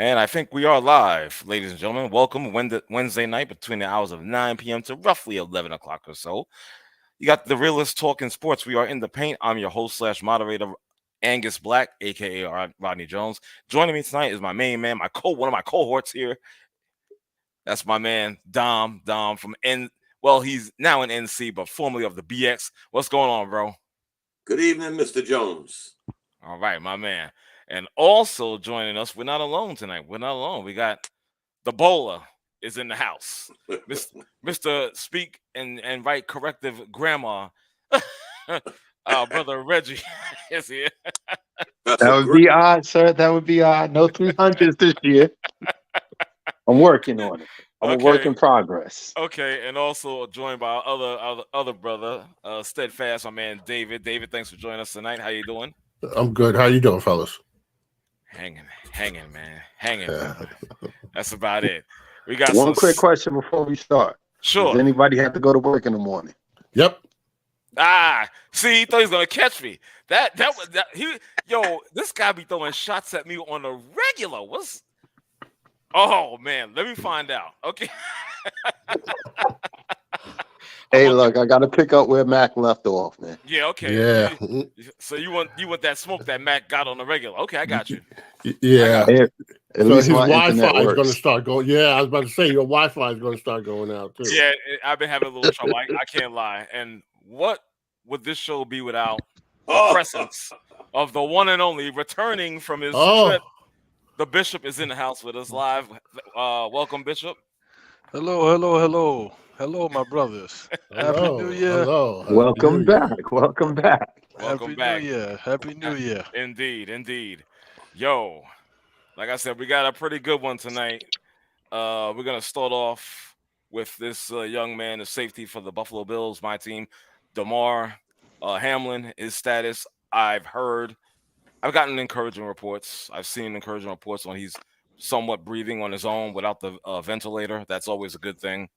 And I think we are live, ladies and gentlemen. Welcome Wednesday night between the hours of 9 p.m. to roughly 11 o'clock or so. You got the realist talking sports. We are in the paint. I'm your host slash moderator, Angus Black, aka Rodney Jones. Joining me tonight is my main man, one of my cohorts here. That's my man Dom from N. Well, he's now in NC, but formerly of the BX. What's going on, bro? Good evening, Mr. Jones. All right, my man. And also joining us, we're not alone tonight. We're not alone. We got the bowler is in the house. Mr. Speak and Write Corrective Grammar. Brother Reggie is here. That would be odd, sir. That would be odd. No 300s this year. I'm working on it. I'm a work in progress. Okay, and also joined by our other brother, Steadfast, my man David. David, thanks for joining us tonight. How you doing? I'm good. How you doing, fellas? Hanging, man. That's about it. We got one quick question before we start. Sure. Does anybody have to go to work in the morning? Yep. See, he thought he was gonna catch me. This guy be throwing shots at me on a regular. Oh man, let me find out. Okay. Hey, look, I got to pick up where Mac left off, man. Yeah, okay. Yeah. So you want that smoke that Mac got on the regular? Okay, I got you. Yeah. At least his Wi-Fi is works. going to start going. Yeah, I was about to say your Wi-Fi is going to start going out too. Yeah, I've been having a little trouble. I can't lie. And what would this show be without the presence of the one and only returning from his trip? The Bishop is in the house with us live. Welcome, Bishop. Hello, my brothers. Happy New Year. Welcome back. Happy New Year. Indeed. Yo, like I said, we got a pretty good one tonight. We're going to start off with this young man, the safety for the Buffalo Bills, my team, Damar Hamlin. His status, I've gotten encouraging reports. I've seen encouraging reports on he's somewhat breathing on his own without the ventilator. That's always a good thing.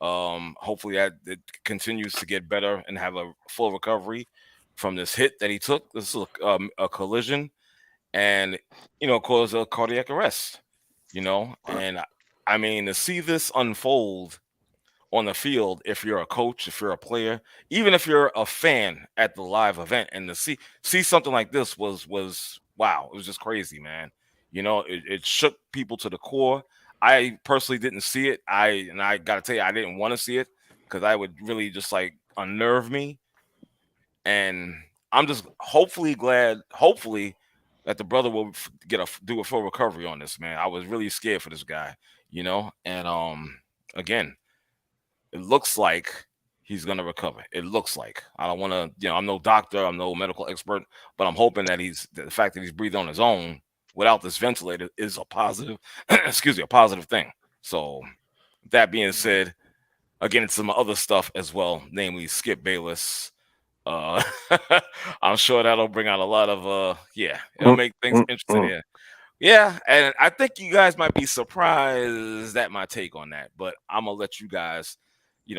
Hopefully it continues to get better and have a full recovery from this hit that he took. This is a collision and, caused a cardiac arrest, and I mean, to see this unfold on the field, if you're a coach, if you're a player, even if you're a fan at the live event, and to see something like this was wow. It was just crazy, man. It shook people to the core. I personally didn't see it. I got to tell you, I didn't want to see it because I would really just like unnerve me. And I'm just hopefully that the brother will do a full recovery on this, man. I was really scared for this guy, and again, it looks like he's going to recover. It looks like. I don't want to, I'm no doctor, I'm no medical expert, but I'm hoping that the fact that he's breathing on his own without this ventilator is a positive, a positive thing. So that being said, again, it's some other stuff as well, namely Skip Bayless. I'm sure that'll bring out a lot of, it'll make things interesting here. Yeah, and I think you guys might be surprised at my take on that, but I'm going to let you guys,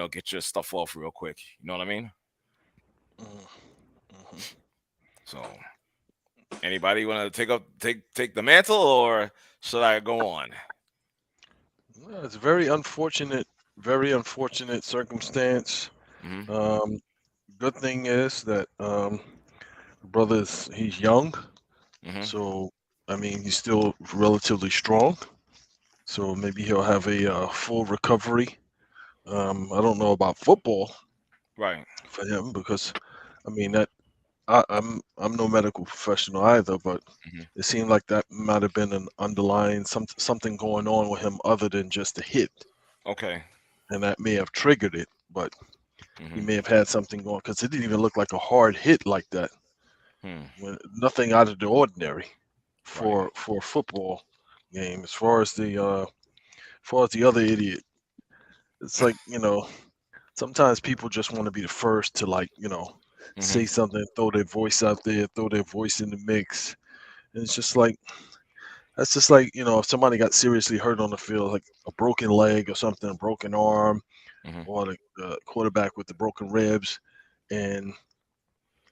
get your stuff off real quick. You know what I mean? Mm-hmm. So, anybody want to take the mantle, or should I go on? Well, it's a very unfortunate circumstance. Mm-hmm. Good thing is that he's young, mm-hmm. So I mean he's still relatively strong. So maybe he'll have a full recovery. I don't know about football, right? For him, because I mean that I'm no medical professional either, but mm-hmm. It seemed like that might have been an underlying something going on with him other than just a hit. Okay. And that may have triggered it, but mm-hmm. He may have had something going because it didn't even look like a hard hit like that. Nothing out of the ordinary for a football game. As far as the other idiot. It's like, sometimes people just want to be the first to mm-hmm. say something, throw their voice out there, throw their voice in the mix. And it's just like, that's just like, if somebody got seriously hurt on the field, like a broken leg or something, a broken arm, mm-hmm. or the quarterback with the broken ribs, and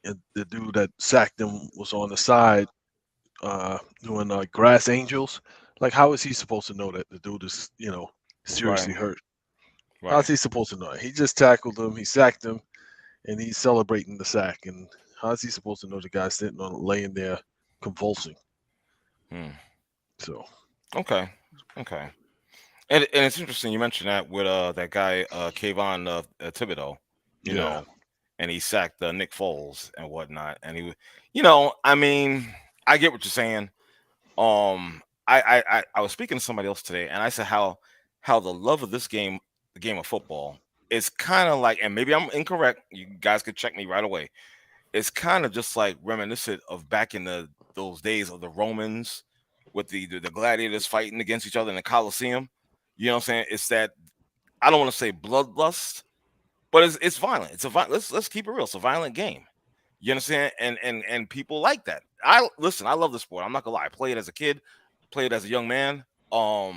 the dude that sacked him was on the side doing grass angels, Like, how is he supposed to know that the dude is, seriously hurt? Right. How's he supposed to know? He just tackled him, he sacked him, and he's celebrating the sack. And how's he supposed to know the guy sitting on laying there convulsing? So Okay. And it's interesting you mentioned that with that guy Kayvon Thibodeau, you know, and he sacked Nick Foles and whatnot, and he, I mean, I get what you're saying. I was speaking to somebody else today, and I said how the love of this game, the game of football, is kind of like, and maybe I'm incorrect. You guys could check me right away. It's kind of just like reminiscent of back in those days of the Romans with the gladiators fighting against each other in the Colosseum. You know what I'm saying? It's that, I don't want to say bloodlust, but it's violent. Let's keep it real. It's a violent game. You understand? And people like that. I love the sport. I'm not gonna lie. I played as a kid, played as a young man. But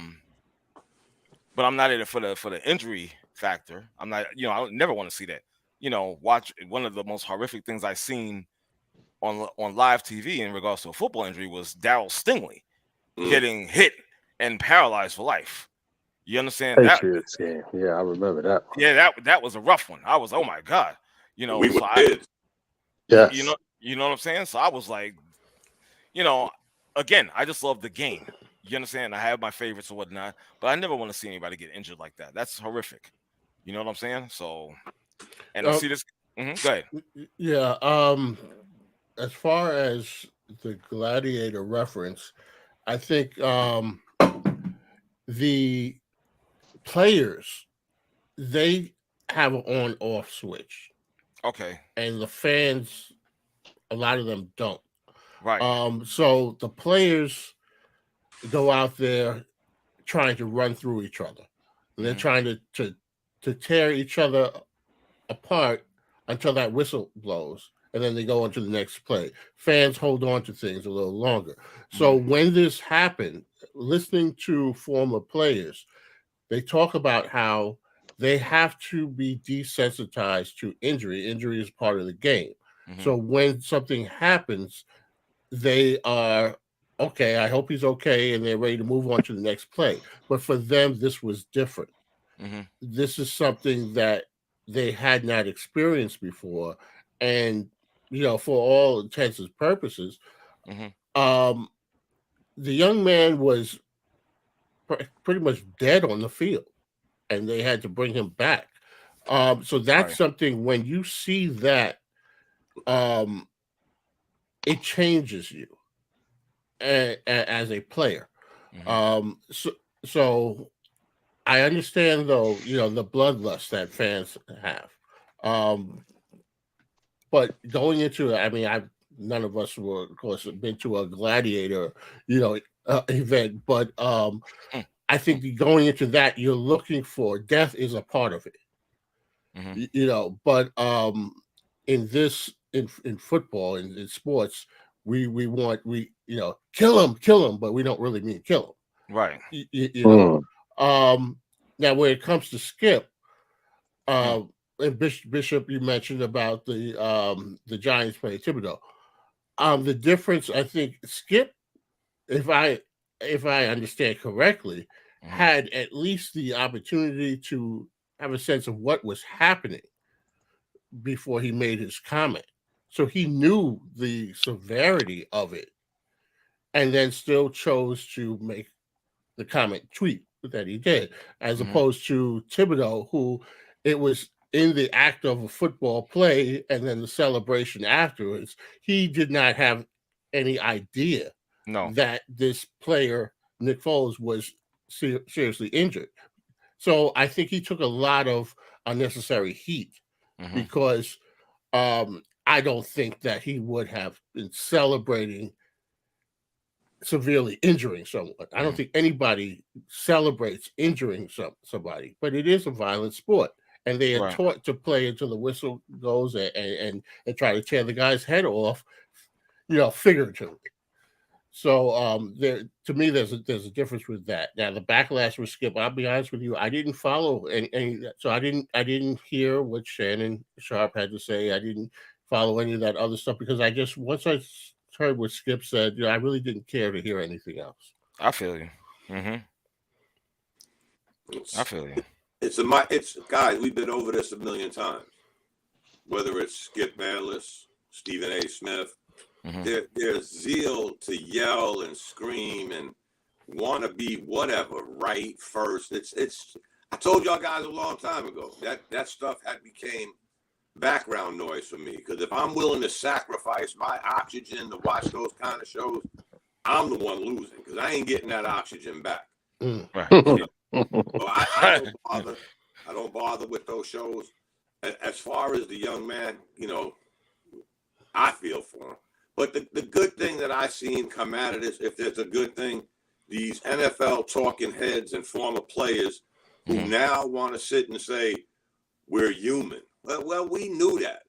I'm not in it for the injury factor. I'm not, I never want to see that. Watch one of the most horrific things I've seen on live TV in regards to a football injury was Darryl Stingley getting hit and paralyzed for life. You understand that? Patriots game. Yeah, I remember that one. Yeah, that was a rough one. I was, oh my God. We were kids. Yes. You know what I'm saying? So I was like, again, I just love the game. You understand? I have my favorites or whatnot, but I never want to see anybody get injured like that. That's horrific. You know what I'm saying? So, and I see this. Go ahead. Yeah. As far as the gladiator reference, I think the players, they have an on-off switch. Okay. And the fans, a lot of them don't. Right. So the players go out there trying to run through each other. They're trying to tear each other apart until that whistle blows, and then they go on to the next play. Fans hold on to things a little longer. So when this happened, listening to former players, they talk about how they have to be desensitized to injury. Injury is part of the game. So when something happens, they are, okay, I hope he's okay, and they're ready to move on to the next play. But for them, this was different. This is something that they had not experienced before. And, for all intents and purposes, the young man was pretty much dead on the field, and they had to bring him back. So that's something, when you see that, it changes you as a player. So I understand, though, the bloodlust that fans have. But going into it, I mean, none of us were, of course, been to a gladiator, event, but I think going into that, you're looking for death is a part of it. But in football, in sports, we want kill him, but we don't really mean kill him. Right. Now, when it comes to Skip, and Bishop, you mentioned about the Giants playing Thibodeau. The difference, I think, Skip, if I understand correctly, had at least the opportunity to have a sense of what was happening before he made his comment. So he knew the severity of it, and then still chose to make the comment tweet that he did, as opposed to Thibodeau, who it was in the act of a football play and then the celebration afterwards. He did not have any idea that this player, Nick Foles, was seriously injured. So I think he took a lot of unnecessary heat because I don't think that he would have been celebrating severely injuring someone. I don't think anybody celebrates injuring somebody, but it is a violent sport, and they are taught to play until the whistle goes and try to tear the guy's head off, figuratively. So to me, there's a difference with that. Now, the backlash with Skip, I'll be honest with you, I didn't follow any so I didn't hear what Shannon Sharp had to say. I didn't follow any of that other stuff because once I heard what Skip said, I really didn't care to hear anything else. I feel you. I feel you. It's guys. We've been over this a million times. Whether it's Skip Bayless, Stephen A. Smith, their zeal to yell and scream and want to be whatever right first. It's. I told y'all guys a long time ago that stuff had became background noise for me, because if I'm willing to sacrifice my oxygen to watch those kind of shows, I'm the one losing, because I ain't getting that oxygen back. Right. So I don't bother with those shows. As far as the young man, I feel for him. But the good thing that I've seen come out of this, if there's a good thing, these NFL talking heads and former players who now want to sit and say, we're human. Well, we knew that.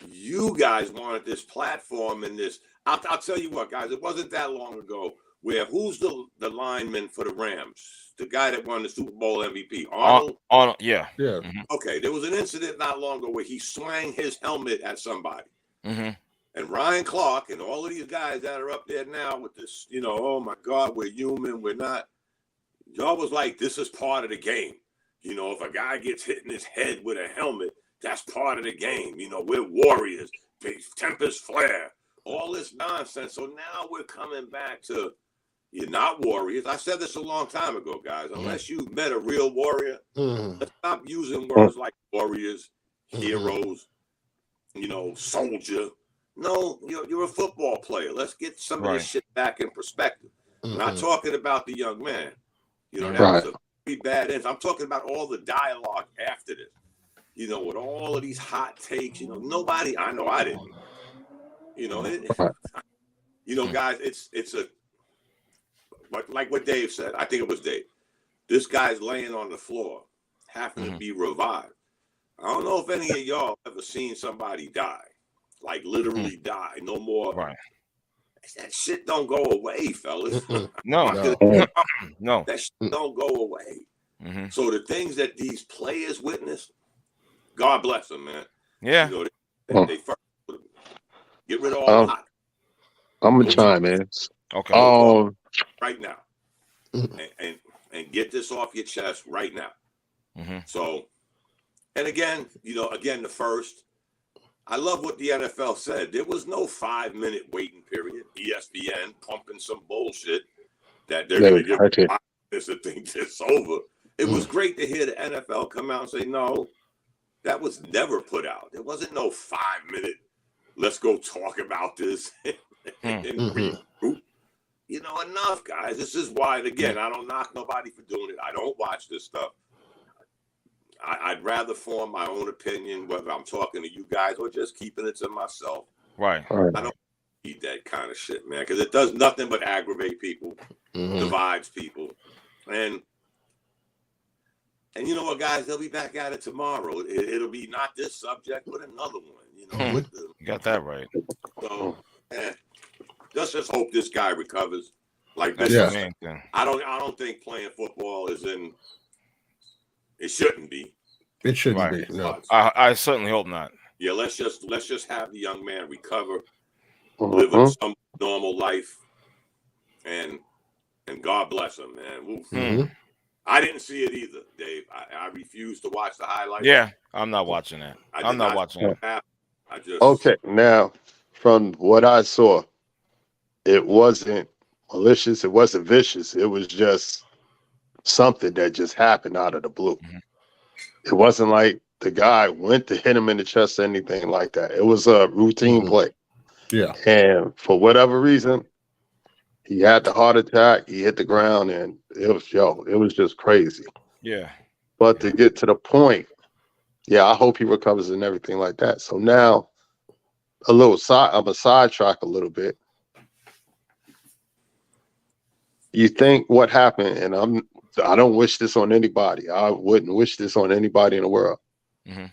You guys wanted this platform and this. I'll tell you what, guys, it wasn't that long ago where who's the lineman for the Rams? The guy that won the Super Bowl MVP, Arnold? Arnold, yeah. Okay, there was an incident not long ago where he swung his helmet at somebody. And Ryan Clark and all of these guys that are up there now with this, oh my God, we're human, we're not. Y'all was like, this is part of the game. If a guy gets hit in his head with a helmet, that's part of the game. We're warriors, tempest flare, all this nonsense. So now we're coming back to, you're not warriors. I said this a long time ago, guys. Unless you met a real warrior, let's stop using words like warriors, heroes, soldier. No, you're a football player. Let's get some of this shit back in perspective. I'm not talking about the young man. That was a pretty bad end. I'm talking about all the dialogue after this. With all of these hot takes. Nobody. I know I didn't. Guys. It's a. Like what Dave said. I think it was Dave. This guy's laying on the floor, having to be revived. I don't know if any of y'all ever seen somebody die. Like literally die. No more. Right. That shit don't go away, fellas. No. That shit don't go away. So the things that these players witness, God bless them, man. Yeah. They first get rid of all that. I'm gonna chime in. Okay. Right now, and get this off your chest right now. So, and again, the first. I love what the NFL said. There was no 5-minute waiting period. ESPN pumping some bullshit that they're going to give 5 minutes to think this over. It was great to hear the NFL come out and say, no, that was never put out. There wasn't no 5-minute, let's go talk about this. Enough, guys. This is why, again, I don't knock nobody for doing it. I don't watch this stuff. I'd rather form my own opinion, whether I'm talking to you guys or just keeping it to myself. Right. I don't need that kind of shit, man, because it does nothing but aggravate people, divides people. And you know what, guys? They'll be back at it tomorrow. It'll be not this subject, but another one. You got that right. So, let's just hope this guy recovers. Like this. Yeah. I don't think playing football is in. It shouldn't be. It shouldn't be. No. I certainly hope not. Yeah, let's just have the young man recover, live some normal life, and God bless him, man. I didn't see it either, Dave. I refuse to watch the highlights. Yeah, I'm not watching that. I'm not watching it. Okay, now from what I saw, it wasn't malicious. It wasn't vicious. It was just something that just happened out of the blue. It wasn't like the guy went to hit him in the chest or anything like that. It was a routine play. Yeah. And for whatever reason, he had the heart attack. He hit the ground, and it was just crazy. Yeah. But to get to the point, I hope he recovers and everything like that. So now, I'm a sidetrack a little bit. You think what happened, and I don't wish this on anybody. I wouldn't wish this on anybody in the world.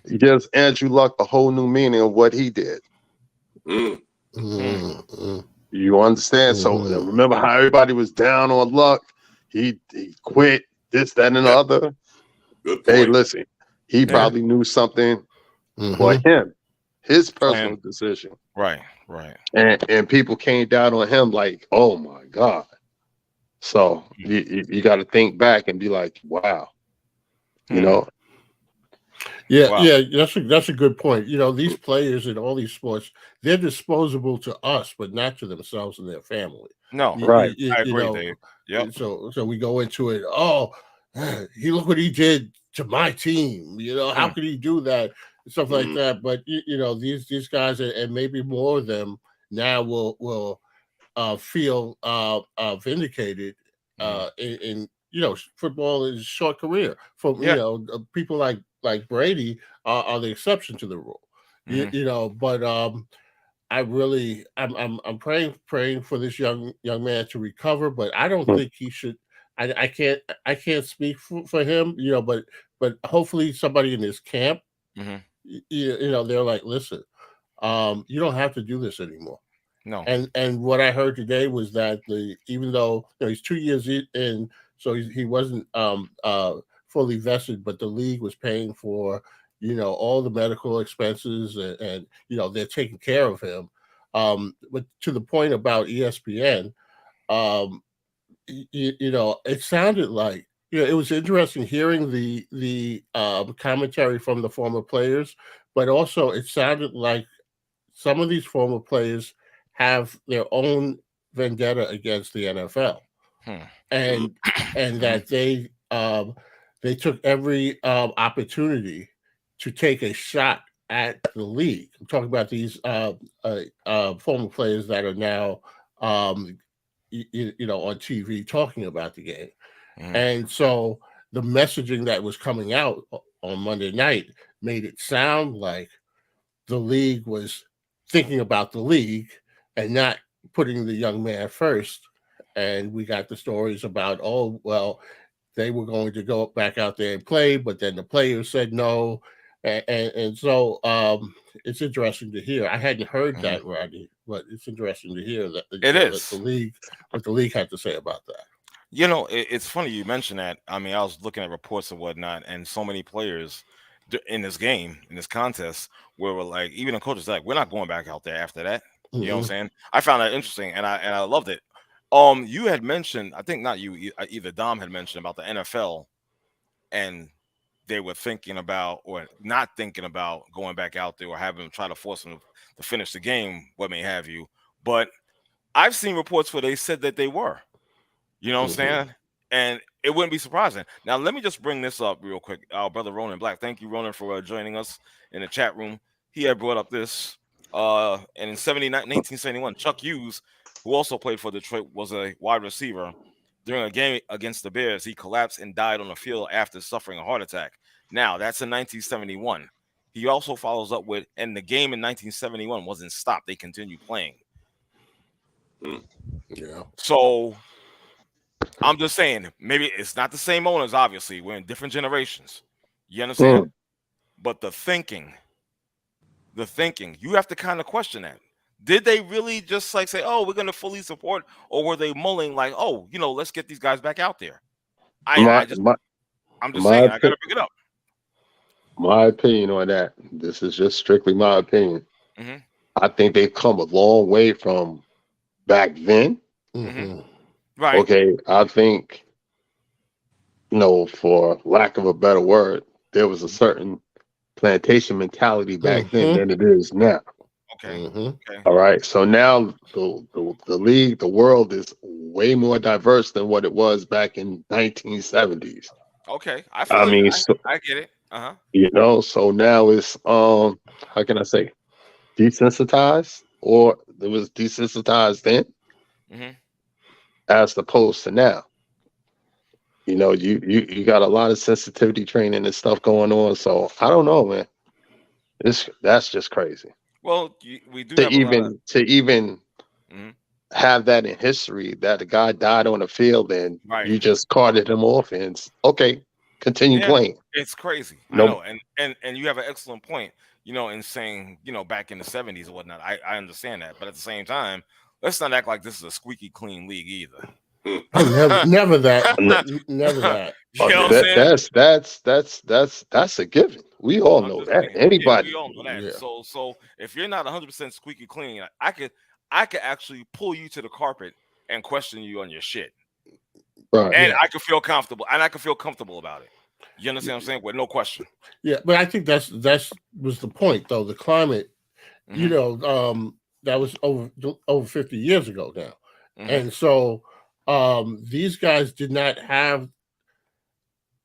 He gives Andrew Luck a whole new meaning of what he did. You understand? So remember how everybody was down on Luck? He quit, this, that, and the other. Hey, listen, he probably knew something for him, his personal decision. Right. And people came down on him like, oh my God. So you got to think back and be like, wow, you know. Yeah, Wow. yeah, that's a good point. These players in all these sports, they're disposable to us, but not to themselves and their family. No, Right. I agree, Dave. Yep. So we go into it. Oh, look what he did to my team. How could he do that? Stuff like that. But these guys, and maybe more of them now will feel vindicated in football is a short career. For people like Brady are the exception to the rule. But I'm praying for this young man to recover, but I don't think he should. I can't speak for him, but hopefully somebody in his camp, they're like, listen, you don't have to do this anymore. No. And what I heard today was that even though he's 2 years in, so he wasn't fully vested, but the league was paying for all the medical expenses, and they're taking care of him. But to the point about ESPN, it sounded like it was interesting hearing the commentary from the former players, but also it sounded like some of these former players have their own vendetta against the NFL, and that they took every opportunity to take a shot at the league. I'm talking about these former players that are now on TV talking about the game, and so the messaging that was coming out on Monday night made it sound like the league was thinking about the league and not putting the young man first. And we got the stories about, oh, well, they were going to go back out there and play, but then the players said no. And so it's interesting to hear. I hadn't heard that, Rodney, but it's interesting to hear that the league, what the league had to say about that. It's funny you mentioned that. I mean, I was looking at reports and whatnot, and so many players in this game, in this contest, where we're like, even the coaches like, we're not going back out there after that. You know what I'm saying? I found that interesting, and I loved it. You had mentioned, I think not you, either Dom had mentioned about the NFL, and they were thinking about or not thinking about going back out there or having them try to force them to finish the game, what may have you. But I've seen reports where they said that they were. You know what I'm saying? And it wouldn't be surprising. Now, let me just bring this up real quick. Our brother Ronan Black, thank you, Ronan, for joining us in the chat room. He had brought up this. And in 1971, Chuck Hughes, who also played for Detroit, was a wide receiver. During a game against the Bears, he collapsed and died on the field after suffering a heart attack. Now, that's in 1971. He also follows up with, and the game in 1971 wasn't stopped. They continued playing. Yeah. So I'm just saying, maybe it's not the same owners, obviously. We're in different generations. You understand? But the thinking, you have to kind of question that. Did they really just like say, oh, we're going to fully support, or were they mulling like, oh, let's get these guys back out there? I'm just saying, I got to bring it up. My opinion on that, this is just strictly my opinion. I think they've come a long way from back then. Right. Okay, I think, for lack of a better word, there was a certain plantation mentality back then than it is now. Okay. All right. So now the league, the world is way more diverse than what it was back in 1970s. Okay. I get it. So now it's how can I say, desensitized, or it was desensitized then, as opposed to now. You got a lot of sensitivity training and stuff going on. So I don't know, man. That's just crazy. Well, we do to have even have that in history, that a guy died on the field and you just carted him off and continue playing. It's crazy. I know, and you have an excellent point. In saying back in the 70s or whatnot. I understand that, but at the same time, let's not act like this is a squeaky clean league either. Never that. Never that. You know what I'm saying? That's a given. We all know that. Anybody. We all know that. Yeah. So if you're not 100% squeaky clean, I could actually pull you to the carpet and question you on your shit. Right. And I could feel comfortable, about it. You understand what I'm saying? With no question. Yeah, but I think that's was the point, though. The climate, you know, that was over 50 years ago now, and so these guys did not have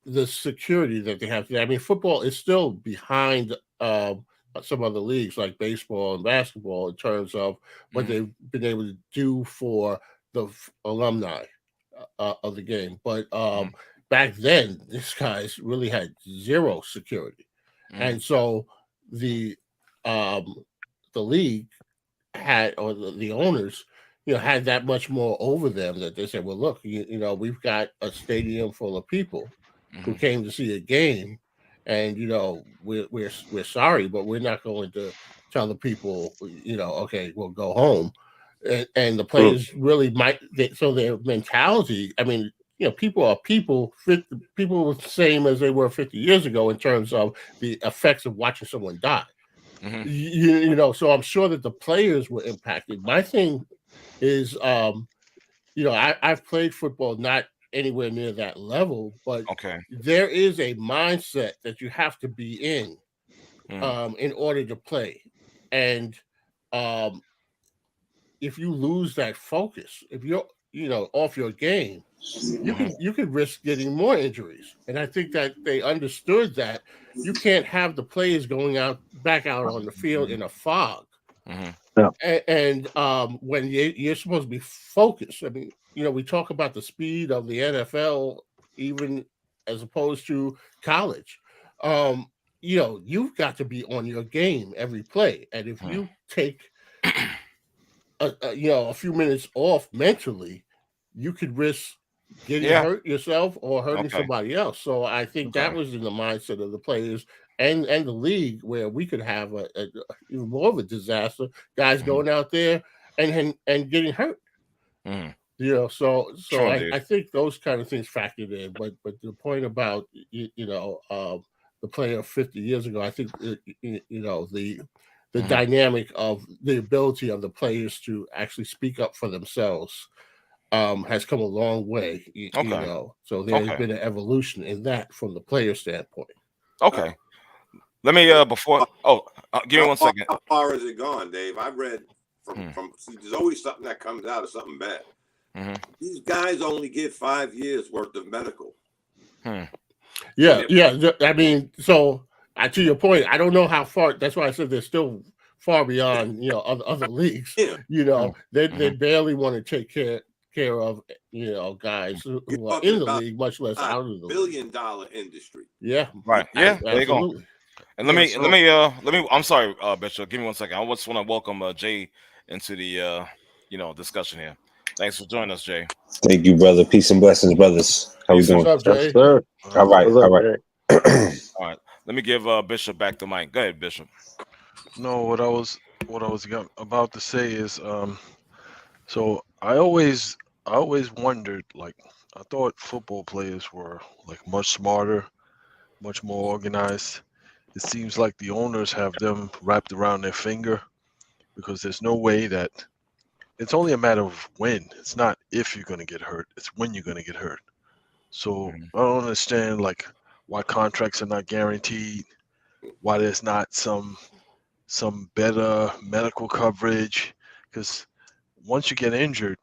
the security that they have today. I mean, football is still behind some other leagues like baseball and basketball in terms of what they've been able to do for the alumni of the game. But back then, these guys really had zero security, and so the league had, or the owners, you know, had that much more over them that they said, well, look, you know, we've got a stadium full of people who came to see a game, and you know, we're sorry, but we're not going to tell the people, you know, okay, we'll go home. And the players really so their mentality, I mean, you know, people are people. People were the same as they were 50 years ago in terms of the effects of watching someone die. You know, so I'm sure that the players were impacted. My thing is, you know, I've played football, not anywhere near that level, but there is a mindset that you have to be in order to play. And if you lose that focus, if you're, you know, off your game, you could risk getting more injuries. And I think that they understood that you can't have the players going back out on the field in a fog. And when you're supposed to be focused. I mean, you know, we talk about the speed of the NFL, even as opposed to college. You know, you've got to be on your game every play. And if you take a few minutes off mentally, you could risk getting hurt yourself or hurting somebody else. So I think that was in the mindset of the players and the league, where we could have a even more of a disaster. Guys going out there and getting hurt. You know, so I think those kind of things factored in. But the point about you know the player 50 years ago, I think you know the dynamic of the ability of the players to actually speak up for themselves has come a long way. You know, so there's been an evolution in that from the player standpoint. Okay. Let me give me 1 second. How far has it gone, Dave? I've read from there's always something that comes out of something bad. These guys only get 5 years worth of medical. Yeah. I mean, so to your point, I don't know how far. That's why I said they're still far beyond, you know, other leagues. You know, they barely want to take care of, you know, guys who are in the league, much less out of the league. $1 billion industry. Yeah. Right. Yeah. There you go. Absolutely. And let me. I'm sorry, Bishop. Give me 1 second. I just want to welcome Jay into the you know, discussion here. Thanks for joining us, Jay. Thank you, brother. Peace and blessings, brothers. How we doing? What's up, Jay? Yes, sir. All right. What's up, All right. All right. Let me give Bishop back the mic. Go ahead, Bishop. No, what I was about to say is, so I always wondered, like, I thought football players were like much smarter, much more organized. It seems like the owners have them wrapped around their finger, because there's no way that it's only a matter of when. It's not if you're going to get hurt, it's when you're going to get hurt. So I don't understand, like, why contracts are not guaranteed, why there's not some better medical coverage, because once you get injured,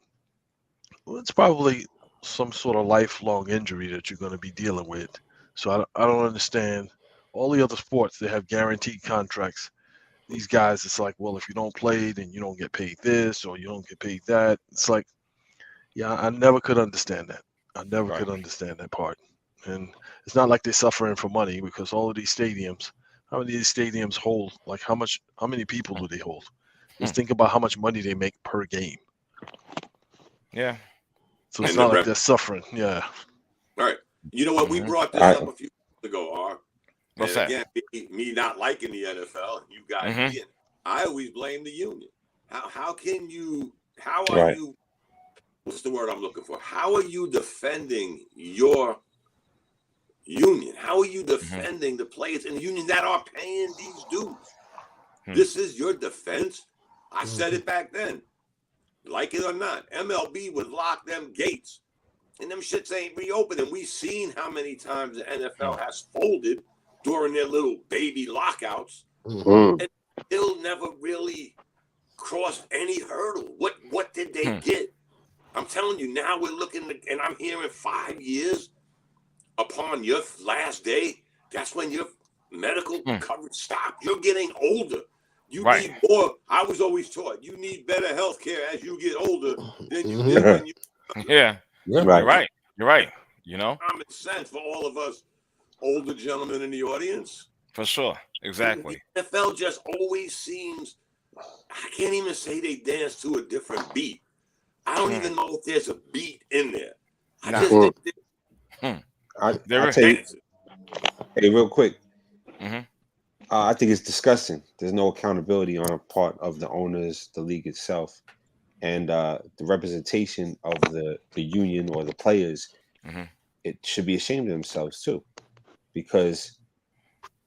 well, it's probably some sort of lifelong injury that you're going to be dealing with. So I don't understand. All the other sports, they have guaranteed contracts. These guys, it's like, well, if you don't play, then you don't get paid this or you don't get paid that. It's like, yeah, I never could understand that. I never could understand that part. And it's not like they're suffering for money, because all of these stadiums, how many of these stadiums hold, like how many people do they hold? Just think about how much money they make per game. Yeah. So it's not like they're suffering. Yeah. All right. You know what? We brought this up a few weeks ago, R. What's and that? Again, me not liking the NFL, and you guys being, I always blame the union. How are you, what's the word I'm looking for? How are you defending your union? How are you defending the players in the union that are paying these dues? This is your defense? I said it back then. Like it or not, MLB would lock them gates and them shits ain't reopened. And we've seen how many times the NFL has folded during their little baby lockouts, and still never really crossed any hurdle. What did they get? I'm telling you, now we're looking, and I'm hearing 5 years upon your last day. That's when your medical coverage stops. You're getting older. You need more. I was always taught you need better health care as you get older than you did when you. Yeah. Right. You're right. You know, common sense for all of us older gentlemen in the audience. For sure. Exactly. The NFL just always seems. I can't even say they dance to a different beat. I don't even know if there's a beat in there. I just think I'll tell you. Hey, real quick. I think it's disgusting. There's no accountability on the part of the owners, the league itself, and the representation of the union or the players. It should be ashamed of themselves too, because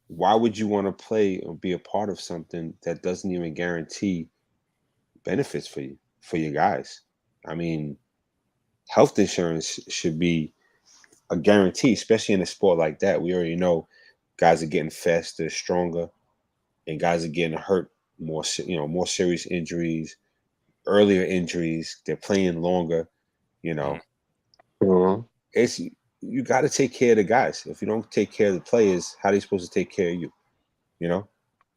why would you want to play or be a part of something that doesn't even guarantee benefits for you, for your guys? I mean, health insurance should be a guarantee, especially in a sport like that. We already know guys are getting faster, stronger, and guys are getting hurt more, more serious injuries, earlier injuries. They're playing longer, It's you got to take care of the guys. If you don't take care of the players, how are they supposed to take care of you?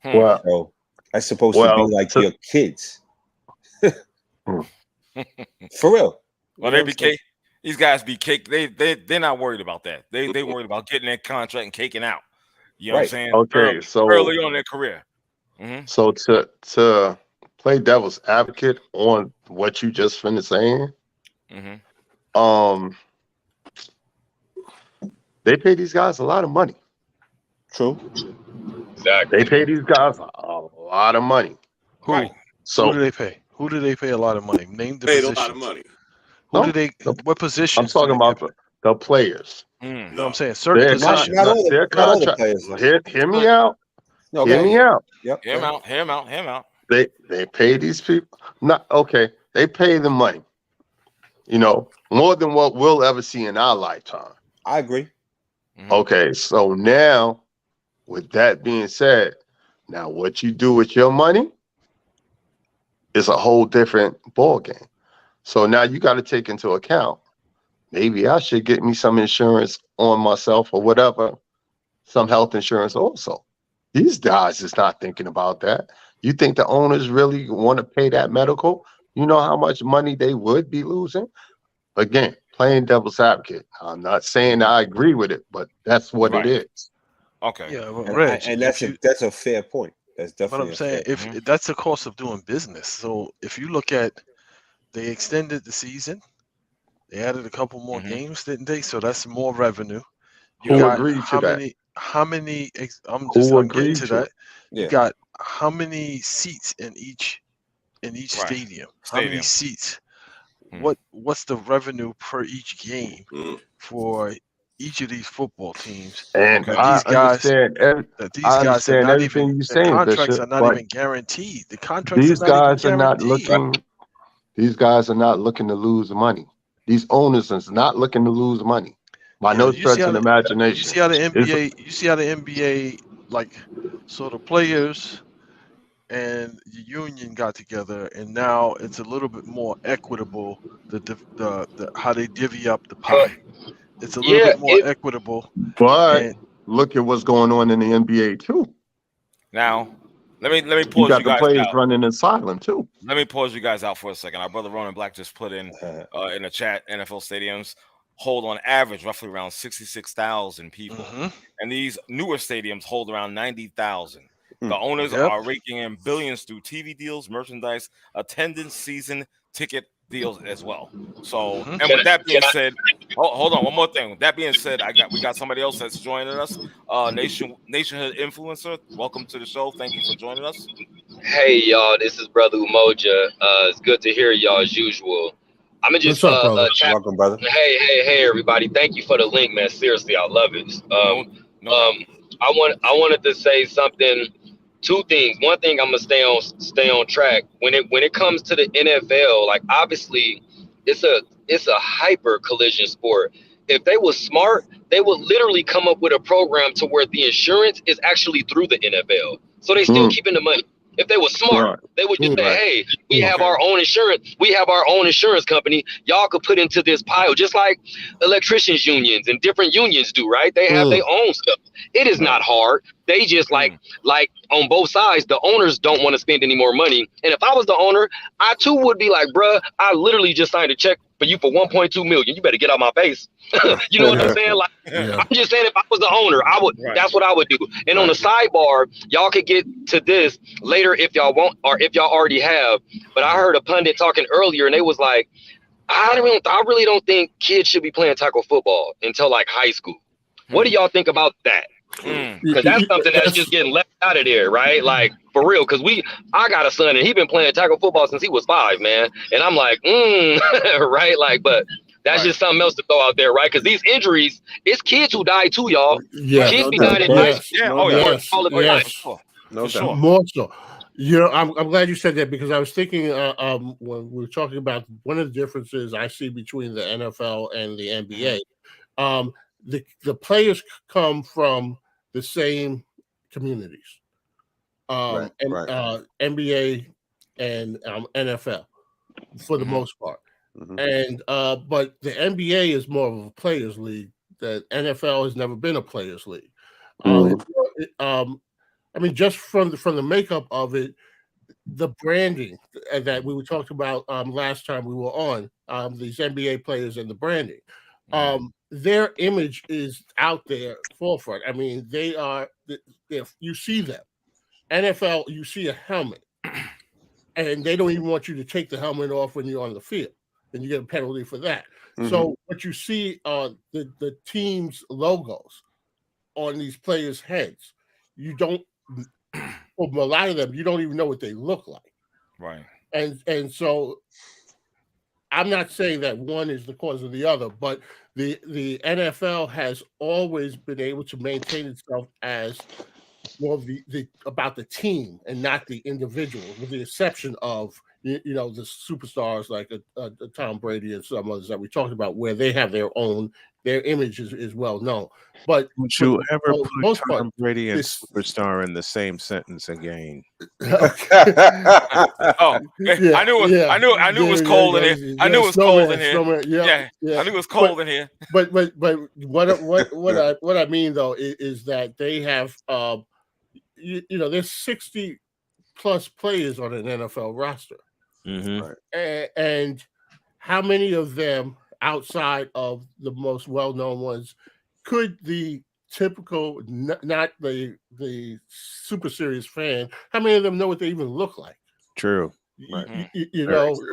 Well, so that's supposed to be like your kids. For real. Well, they be cake. These guys be cake. They're not worried about that. They worried about getting that contract and caking out. You know what I'm saying? Okay, so early on in their career. So to play devil's advocate on what you just finished saying, they pay these guys a lot of money. True. Exactly. They pay these guys a lot of money. So who do they pay? Who do they pay a lot of money? Name the paid positions. a lot of money. Who do they? What positions? I'm talking about the players. No, I'm saying certain positions. Not all the players. Hear me out. Okay. Hear me out. Yep. Hear him out. They pay these people. They pay the money. More than what we'll ever see in our lifetime. I agree. Okay, so now, with that being said, now what you do with your money is a whole different ball game. So now you got to take into account, maybe I should get me some insurance on myself or whatever, some health insurance also. These guys is not thinking about that. You think the owners really want to pay that medical? You know how much money they would be losing? Again, playing devil's advocate. I'm not saying I agree with it, but that's what it is. Okay. Yeah, well, Reg, and that's a fair point. That's definitely. But I'm saying if that's the cost of doing business. So if you look at, they extended the season, they added a couple more games, didn't they? So that's more revenue. Who agreed to that? How many? I'm agreed to to that. it? You got how many seats in each stadium? How many seats? What's the revenue per each game for each of these football teams? And I understand everything you're saying. Contracts are not even guaranteed. The contracts are not guaranteed. These guys are not looking to lose money. These owners are not looking to lose money. By no stretch of the imagination. You see how the NBA, like, so the players and the union got together, and now it's a little bit more equitable. The how they divvy up the pie, it's a little bit more equitable. But look at what's going on in the NBA too. Now, let me pause you got you guys the players out. running asylum too. Let me pause you guys out for a second. Our brother Ronan Black just put in the chat, NFL stadiums hold on average roughly around 66,000 people, and these newer stadiums hold around 90,000. The owners are raking in billions through TV deals, merchandise, attendance, season ticket deals as well. So, and with that being said, hold on, one more thing. With that being said, we got somebody else that's joining us. Nationhood influencer, welcome to the show. Thank you for joining us. Hey y'all, this is Brother Umoja. It's good to hear y'all as usual. I'm gonna just welcome, brother. Hey everybody. Thank you for the link, man. Seriously, I love it. I wanted to say something. Two things. One thing, I'm gonna stay on track. When it comes to the NFL, like obviously it's it's a hyper collision sport. If they were smart, they would literally come up with a program to where the insurance is actually through the NFL. So they still keeping the money. If they were smart, they would just say, hey, we have our own insurance. We have our own insurance company. Y'all could put into this pile, just like electricians unions and different unions do, right? They have their own stuff. It is not hard. They just like on both sides, the owners don't want to spend any more money. And if I was the owner, I too would be like, bruh, I literally just signed a check for you for 1.2 million. You better get out my face. You know what I'm saying? Like, I'm just saying, if I was the owner, I would. That's what I would do. And on the sidebar, y'all could get to this later if y'all want, or if y'all already have. But I heard a pundit talking earlier, and they was like, I really don't think kids should be playing tackle football until like high school. What do y'all think about that? Because that's something that's just getting left out of there, right? Like, for real. Because I got a son, and he been playing tackle football since he was 5, man. And I'm like, right? Like, but that's just something else to throw out there, right? Because these injuries, it's kids who die too, y'all. Kids be dying in high school. No doubt. More so. You know, I'm glad you said that, because I was thinking when we were talking about one of the differences I see between the NFL and the NBA. The players come from the same communities, NBA and NFL for the most part. And but the NBA is more of a players' league. The NFL has never been a players' league. I mean, just from the makeup of it, the branding that we were talking about last time we were on, these NBA players and the branding, their image is out there forefront. I mean, they are. If you see them, NFL, you see a helmet, and they don't even want you to take the helmet off when you're on the field, and you get a penalty for that. So what you see are the team's logos on these players' heads. You don't, for a lot of them, you don't even know what they look like. Right. And so I'm not saying that one is the cause of the other, but the NFL has always been able to maintain itself as more of the about the team and not the individual, with the exception of the superstars like a Tom Brady and some others that we talked about, where they have their image is well known. But would you ever put Tom Brady and superstar in the same sentence again? I knew it was cold in here. I knew it was cold in here. Yeah, I knew it was cold in here. But what I mean though is that they have there's 60 plus players on an NFL roster. And how many of them outside of the most well-known ones could the typical, not the super serious fan, how many of them know what they even look like? True.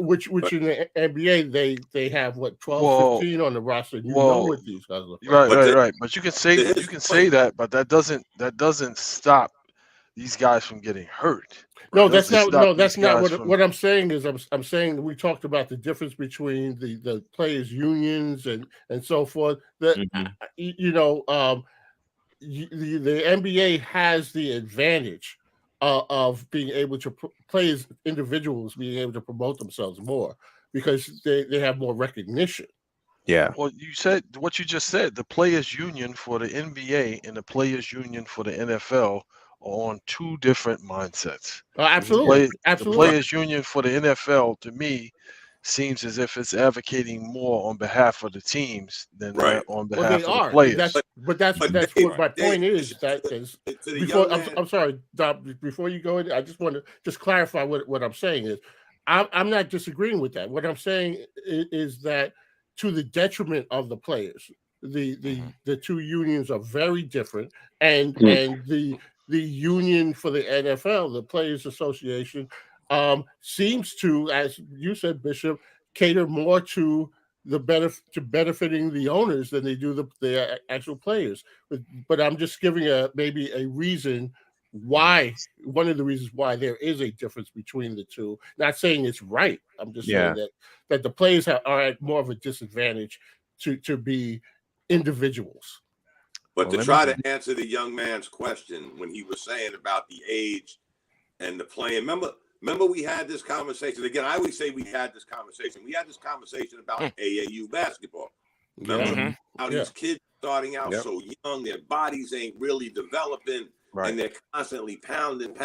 Which in the NBA they have 12, 15 on the roster. You know what these guys look like. Right. But you can say that, but that doesn't stop these guys from getting hurt. No, that's not what I'm saying is I'm saying we talked about the difference between the players' unions and so forth. That the NBA has the advantage of being able to play as individuals, being able to promote themselves more because they have more recognition. Yeah. Well, you said what you just said. The players' union for the NBA and the players' union for the NFL are on two different mindsets. Absolutely. The players' union for the NFL, to me, seems as if it's advocating more on behalf of the teams than on behalf of the players. That's what my point is. I'm sorry, Dom, before you go in, I just want to just clarify what I'm saying is I'm not disagreeing with that. What I'm saying is that to the detriment of the players, the two unions are very different, and the union for the NFL, the Players Association, seems to, as you said, Bishop, cater more to benefiting the owners than they do the actual players. But I'm just giving maybe a reason why, one of the reasons why there is a difference between the two. Not saying it's right. I'm just saying that the players are at more of a disadvantage to be individuals. But to try to answer the young man's question when he was saying about the age and the playing, remember Remember we had this conversation. Again, I always say we had this conversation. We had this conversation about AAU basketball. Remember how these kids starting out so young, their bodies ain't really developing, and they're constantly pounding.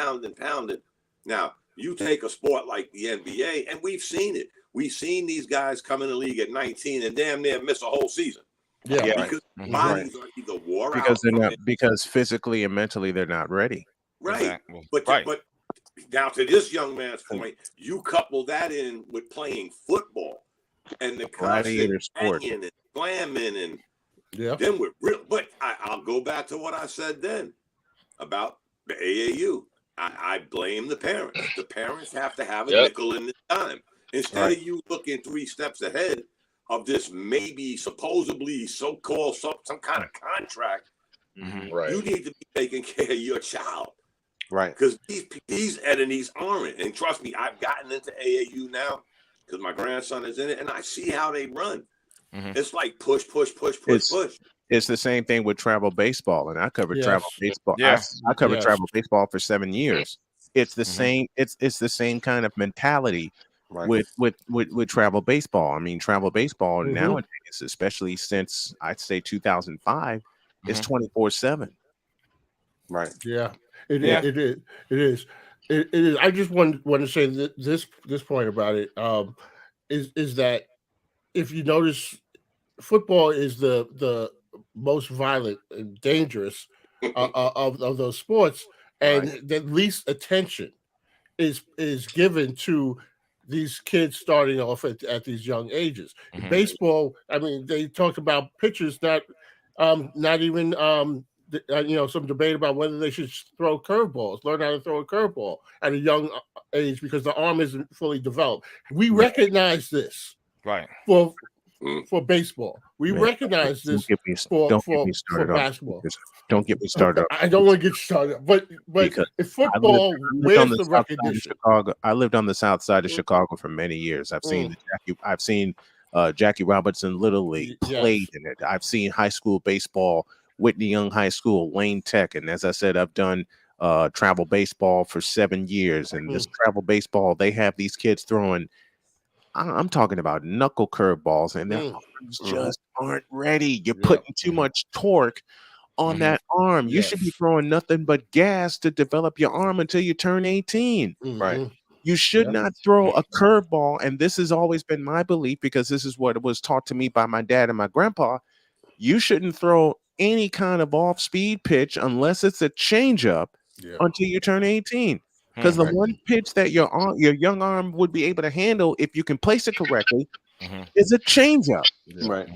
Now, you take a sport like the NBA, and we've seen it. We've seen these guys come in the league at 19 and damn near miss a whole season. Because bodies are either wore out. Because physically and mentally they're not ready. Right. But now to this young man's point, you couple that in with playing football and the constant banging and slamming and then we're real. But I'll go back to what I said then about the AAU. I blame the parents. The parents have to have a nickel in the dime. Instead of you looking 3 steps ahead of this maybe supposedly so-called some kind of contract, you need to be taking care of your child. Right. Because these entities aren't. And trust me, I've gotten into AAU now because my grandson is in it, and I see how they run. It's like push. It's the same thing with travel baseball, and I covered travel baseball. I covered travel baseball for 7 years. It's the same. It's the same kind of mentality with travel baseball. I mean, travel baseball nowadays, especially since I'd say 2005, is 24/7. Right. Yeah. It is. I just want to say that this point about it is that if you notice, football is the most violent and dangerous of those sports, and the least attention is given to these kids starting off at these young ages. In baseball, I mean, they talked about pitchers not even some debate about whether they should throw curveballs, learn how to throw a curveball at a young age because the arm isn't fully developed. We recognize this for baseball. We recognize this for basketball. Don't get me started. I don't want to get started, but in football, where's the recognition? I lived on the south side of Chicago for many years. I've seen Jackie Robinson Little League played in it. I've seen high school baseball, Whitney Young High School, Lane Tech, and as I said, I've done travel baseball for 7 years. And this travel baseball, they have these kids throwing. I'm talking about knuckle curveballs, and their arms just aren't ready. You're putting too much torque on that arm. You should be throwing nothing but gas to develop your arm until you turn 18. Right. You should not throw a curveball, and this has always been my belief because this is what was taught to me by my dad and my grandpa. You shouldn't throw any kind of off-speed pitch unless it's a changeup until you turn 18. Because the one pitch that your young arm would be able to handle if you can place it correctly is a changeup. Right.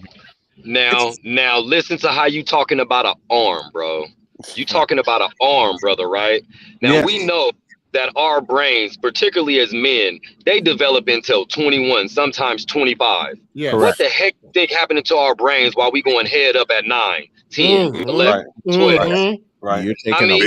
Now listen to how you talking about an arm, bro. You talking about an arm, brother, right? Now we know that our brains, particularly as men, they develop until 21, sometimes 25. Yeah. What the heck you think happening to our brains while we going head up at 9, 10, 11, 12? Right. You're taking and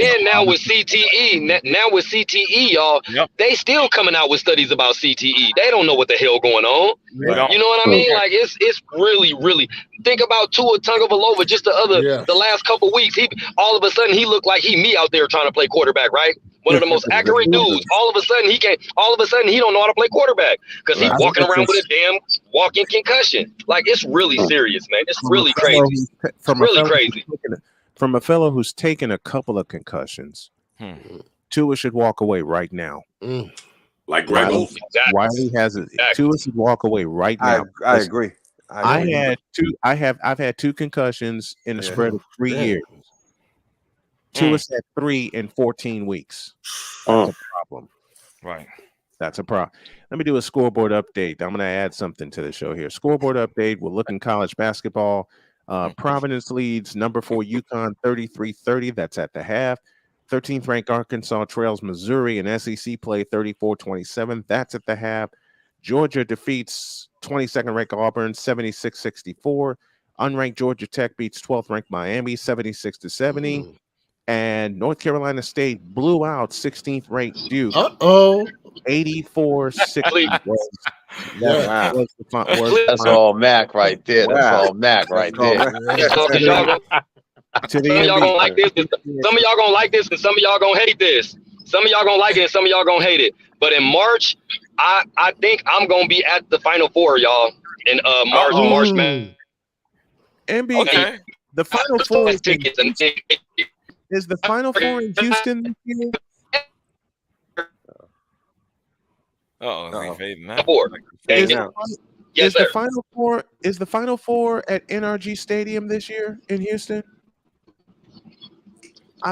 then now with CTE, y'all, they still coming out with studies about CTE. They don't know what the hell going on. You know what I mean? Like it's really. Think about Tua Tagovailoa just the last couple weeks. He all of a sudden he looked like me out there trying to play quarterback, right? One of the most accurate dudes. All of a sudden he don't know how to play quarterback because he's walking around with a damn walking concussion. Like it's really serious, man. It's really crazy. Crazy. From a fellow who's taken a couple of concussions, Tua should walk away right now. Like Greg Olsen. Wiley has it. Tua should walk away right now. I agree. I've had 2 concussions in the spread of 3 years. Tua's had 3 in 14 weeks. That's a problem. Right. That's a problem. Let me do a scoreboard update. I'm going to add something to the show here. Scoreboard update. We're looking college basketball. Providence leads number 4 UConn 33-30. That's at the half. 13th ranked Arkansas trails Missouri in SEC play 34-27. That's at the half. Georgia defeats 22nd ranked Auburn 76-64. Unranked Georgia Tech beats 12th ranked Miami 76-70. And North Carolina State blew out 16th ranked Duke. 84-60. That's all Mac right there. That's all Mac right there. Some of y'all gonna like this, and some of y'all gonna hate this. Some of y'all gonna like it, and some of y'all gonna hate it. But in March, I think I'm gonna be at the Final Four, y'all. In March, man. NBA, Okay. the Final Four tickets is the Final Four in Houston this year? Is he fading now? Yes, the Final Four at NRG Stadium this year in Houston?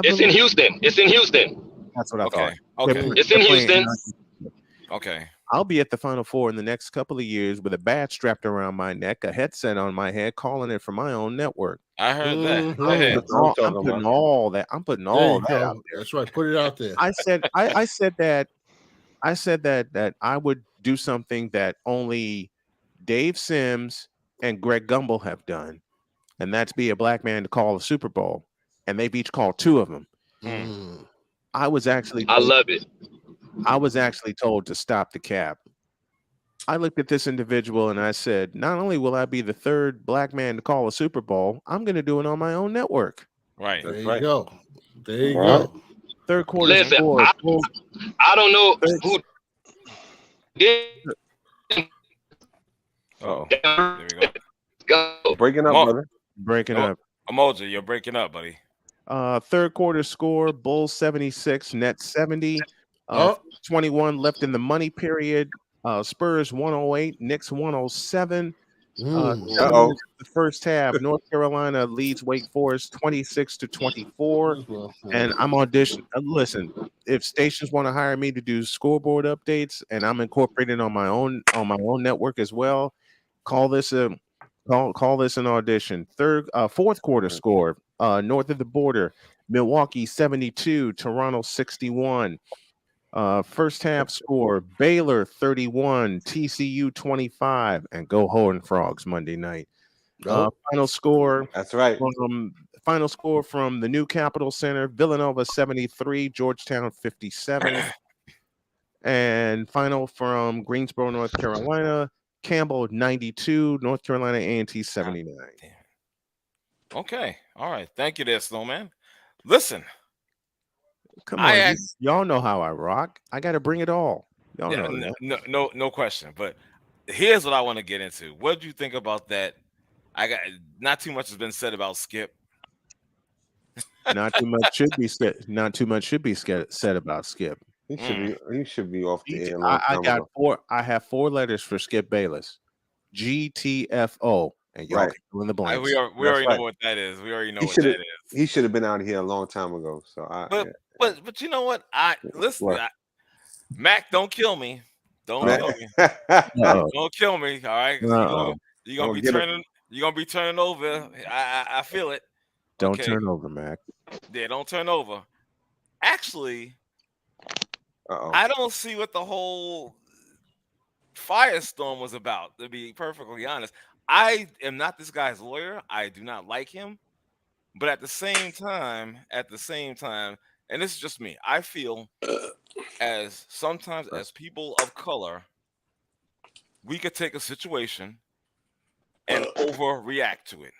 It's in Houston. It's in Houston. That's what I thought. Okay. It's in Houston. Okay. I'll be at the Final Four in the next couple of years with a badge strapped around my neck, a headset on my head, calling it from my own network. I heard that. Go I'm ahead. putting all that out there. That's right. Put it out there. I said that I would do something that only Dave Sims and Greg Gumbel have done, and that's be a black man to call a Super Bowl, and they've each called two of them. I love it. I was actually told to stop the cap. I looked at this individual and I said, not only will I be the third black man to call a Super Bowl, I'm going to do it on my own network. Right. There you go. There you go. Third quarter. Listen, I don't know who did. There we go. Breaking up, brother. Breaking up. Emoji, you're breaking up, buddy. Third quarter score: Bulls 76, Nets 70. 21 left in the money period. Spurs 108, Knicks 107. The first half, North Carolina leads Wake Forest 26-24. And I'm auditioning. Listen, if stations want to hire me to do scoreboard updates, and I'm incorporated on my own network as well, call this an audition. Fourth quarter score, north of the border, Milwaukee 72, Toronto 61. First half score, Baylor 31, TCU 25, and go Horned Frogs Monday night. Final score. That's right. Final score from the new Capitol Center, Villanova 73, Georgetown 57. And final from Greensboro, North Carolina, Campbell 92, North Carolina A&T 79. Okay. All right. Thank you there, Snowman. Listen. Come on, y'all know how I rock. I got to bring it all. Y'all know that. No question. But here's what I want to get into. What do you think about that? Not too much has been said about Skip. Not too much should be said. Not too much should be said about Skip. He should be off the air. I have 4 letters for Skip Bayless. GTFO. And y'all can fill in the blanks. We already know what that is. We already know what that is. He should have been out here a long time ago. So But you know what? Mac, don't kill me. Don't kill me. Don't kill me. All right. You're gonna be turning over. I feel it. Don't turn over, Mac. Yeah, don't turn over. Actually, I don't see what the whole firestorm was about, to be perfectly honest. I am not this guy's lawyer. I do not like him. But at the same time, and this is just me, I feel as sometimes as people of color, we could take a situation and overreact to it.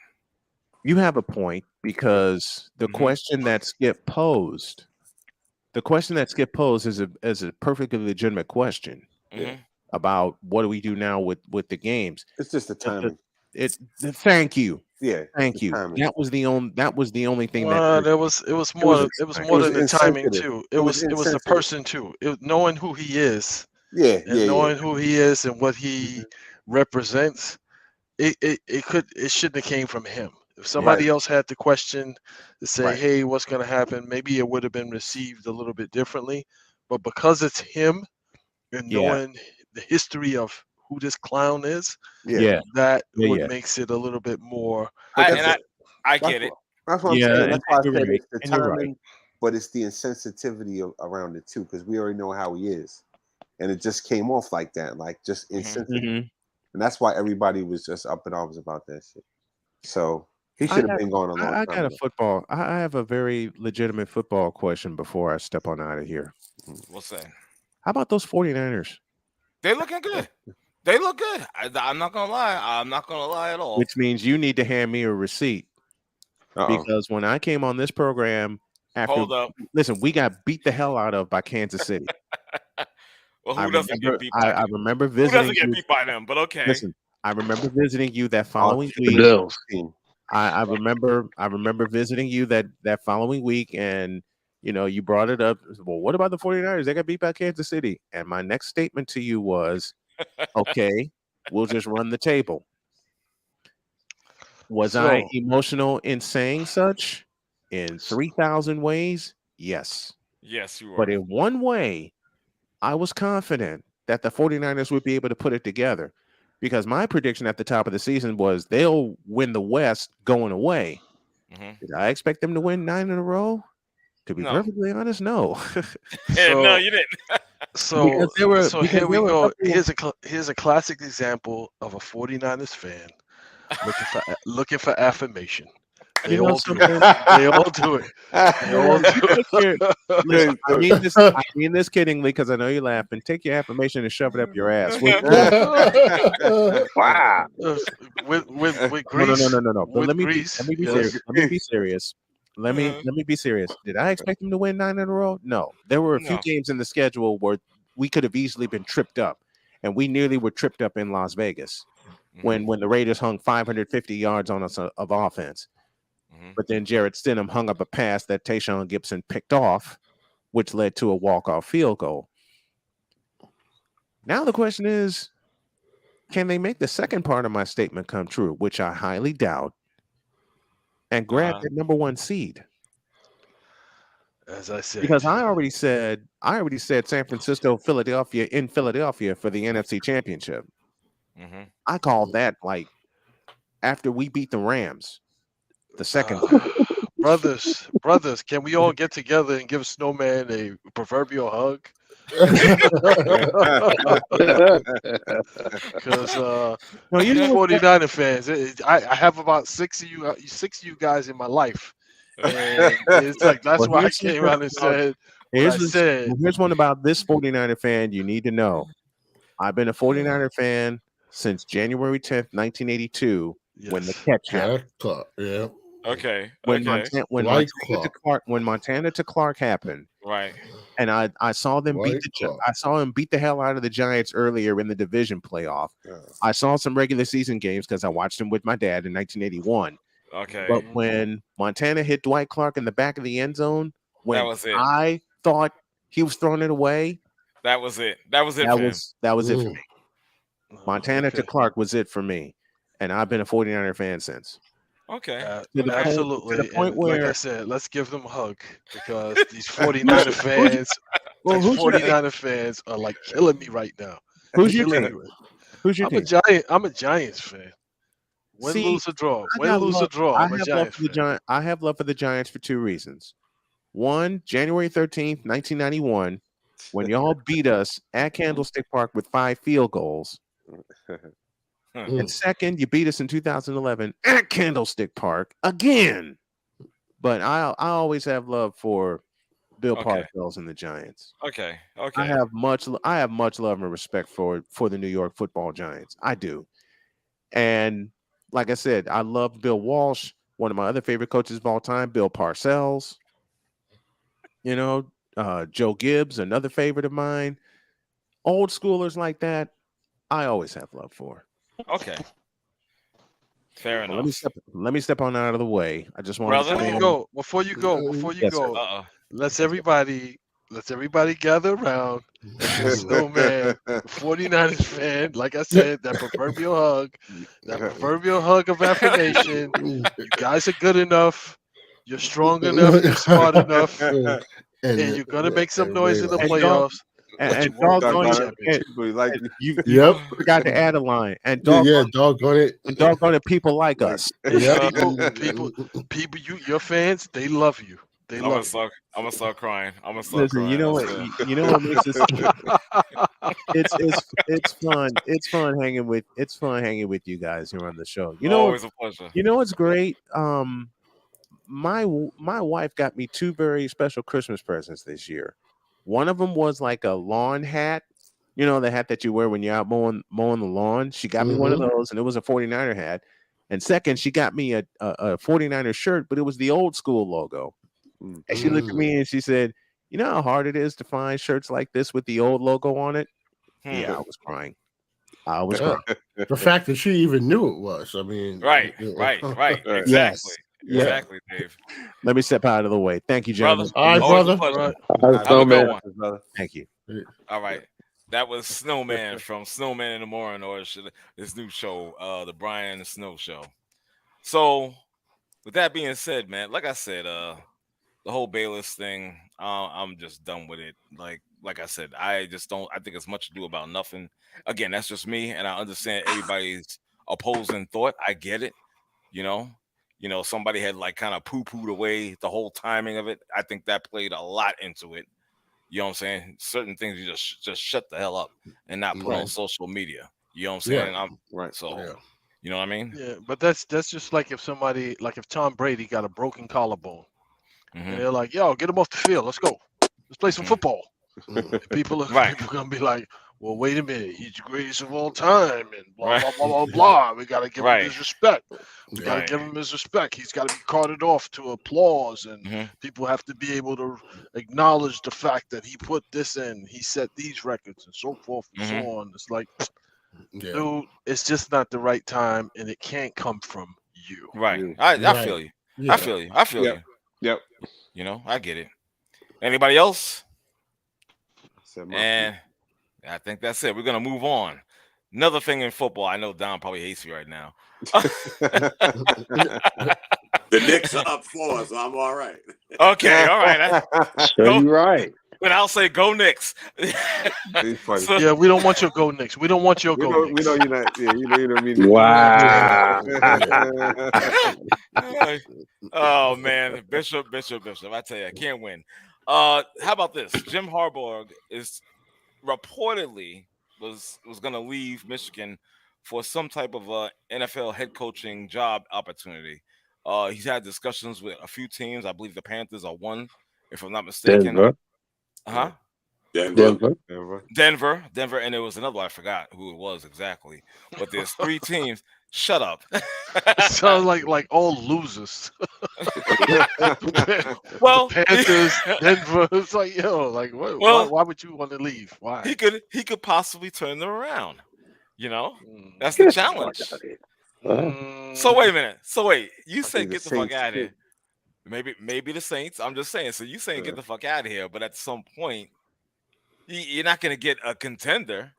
You have a point, because the question that Skip posed, is a perfectly legitimate question about what do we do now with the games. It's just the timing. Thank you. Yeah, thank you. Timing. That was the only thing it was more than the timing too. It was the person too. Knowing who he is. Knowing who he is and what he represents. It shouldn't have came from him. If somebody else had the question to say, hey, what's going to happen? Maybe it would have been received a little bit differently. But because it's him and knowing the history of who this clown is, that makes it a little bit more. I get it. That's what I'm saying. That's why I said it's the timing, but it's the insensitivity around it too, because we already know how he is. And it just came off like that, like just insensitive. And that's why everybody was just up in arms about that shit. So he should have been going a long time. I have a very legitimate football question before I step on out of here. What's that? How about those 49ers? They looking good. They look good. I'm not gonna lie. I'm not gonna lie at all. Which means you need to hand me a receipt. Because when I came on this program Hold up. Listen, we got beat the hell out of by Kansas City. Well, who doesn't get beat by I remember Who visiting doesn't get you. beat by them? But okay. Listen, I remember visiting you that The following week. Bills. I remember visiting you that following week, and you brought it up. Well, what about the 49ers? They got beat by Kansas City. And my next statement to you was, okay, we'll just run the table. Was I emotional in saying such? In 3,000 ways? Yes. Yes, you were. But in one way, I was confident that the 49ers would be able to put it together, because my prediction at the top of the season was they'll win the West going away. Did I expect them to win 9 in a row? To be perfectly honest, no. No, you didn't. So here we go. Here's a classic example of a 49ers fan looking for affirmation. They all do it. They all do it. They all do it. Listen, I mean this kiddingly, because I know you're laughing. Take your affirmation and shove it up your ass. Wow. With grease. No. But let me be serious. Let me be serious. Let me be serious. Did I expect them to win 9 in a row? No. There were a few games in the schedule where we could have easily been tripped up, and we nearly were tripped up in Las Vegas when the Raiders hung 550 yards on us of offense. But then Jarrett Stidham hung up a pass that Tayshaun Gibson picked off, which led to a walk-off field goal. Now the question is, can they make the second part of my statement come true, which I highly doubt, and grab the number 1 seed? As I said, because I already said San Francisco, Philadelphia in Philadelphia for the NFC Championship. I called that like after we beat the Rams. The second brothers, can we all get together and give Snowman a proverbial hug? Because no, you know 49er fans, I have about 6 of you guys in my life, and it's like that's why I came out and said what I said. Here's one about this 49er fan you need to know. I've been a 49er fan since January 10th, 1982, when the catch happened. Yeah. Okay. When Montana to Clark happened, right? And I saw them beat the hell out of the Giants earlier in the division playoff. I saw some regular season games because I watched them with my dad in 1981. Okay. But when Montana hit Dwight Clark in the back of the end zone, when that was it. I thought he was throwing it away, that was it. That was it. That was it for me. Montana to Clark was it for me, and I've been a 49er fan since. Okay. Absolutely. To the point where, like I said, let's give them a hug because these 49er fans, fans are like killing me right now. Who's your team? I'm a Giants fan. Win, lose, or draw. I'm a Giants fan. I have love for the Giants for 2 reasons. One, January 13th, 1991, when y'all beat us at Candlestick Park with 5 field goals. And second, you beat us in 2011 at Candlestick Park again. But I always have love for Bill Parcells and the Giants. Okay. I have much love and respect for the New York Football Giants. I do. And like I said, I love Bill Walsh, one of my other favorite coaches of all time, Bill Parcells. Joe Gibbs, another favorite of mine. Old schoolers like that, I always have love for. Okay. Fair enough. Let me step on out of the way. I just want to before you go. Let's everybody gather around. Snowman, 49ers fan, like I said, that proverbial hug of affirmation. You guys are good enough. You're strong enough. You're smart enough. And you're gonna make some noise in the playoffs. And doggone it, you forgot to add a line. And doggone it, people like us. People, your fans, they love you. I'm gonna start crying. Listen, crying. You know what makes this? It's fun. It's fun hanging with you guys here on the show. Always a pleasure. You know what's great? My wife got me 2 very special Christmas presents this year. One of them was like a lawn hat, the hat that you wear when you're out mowing the lawn. She got me one of those, and it was a 49er hat. And second, she got me a 49er shirt, but it was the old school logo. And she looked at me and she said, "You know how hard it is to find shirts like this with the old logo on it?" Yeah, I was crying. I was crying. The fact that she even knew it was, I mean, right. Exactly. Yes. Exactly, Dave. Let me step out of the way. Thank you, gentlemen. All right, Always a brother. pleasure. Have a good one. Brother. Thank you. All right. That was Snowman from Snowman in the Morning, or his new show, the Brian Snow Show. So, with that being said, man, like I said, the whole Bayless thing, I'm just done with it. Like I said, I just don't. I think it's much ado about nothing. Again, that's just me, and I understand everybody's opposing thought. I get it. You know, somebody had like kind of poo-pooed away the whole timing of it. I think that played a lot into it. You know what I'm saying? Certain things you just shut the hell up and not put on social media. You know what I'm saying? Right. So, you know what I mean? Yeah, but that's just like if somebody, like if Tom Brady got a broken collarbone, and they're like, "Yo, get him off the field. Let's go. Let's play some football." People are gonna be like, "Well, wait a minute. He's the greatest of all time," and blah blah blah blah blah. We gotta give him his respect. We gotta give him his respect. He's got to be carted off to applause, and people have to be able to acknowledge the fact that he put this in. He set these records, and so forth and so on. It's like, dude, it's just not the right time, and it can't come from you. Right. I feel you. I feel you. I feel you. Yep. You know, I get it. Anybody else? And I think that's it. We're gonna move on. Another thing in football, I know Don probably hates me right now. The Knicks are up 4, so I'm all right. Okay, all right. You're right. But I'll say go Knicks. Yeah, we don't want your go Knicks. We don't want your go Knicks. We know you're not. Yeah, you know you don't mean. Wow. Oh man, Bishop. I tell you, I can't win. How about this? Jim Harbaugh is reportedly was going to leave Michigan for some type of NFL head coaching job opportunity. He's had discussions with a few teams. I believe the Panthers are one, if I'm not mistaken. Denver. Denver, and there was another one. I forgot who it was exactly. But there's 3 teams. Shut up. It sounds like all losers. Well, the Panthers, Denver. It's like, yo, like what? Why would you want to leave? Why? He could possibly turn them around. You know, that's the challenge. So wait a minute. You said get the fuck out of here. Maybe the Saints. I'm just saying. So you saying get the fuck out of here, but at some point, you're not going to get a contender.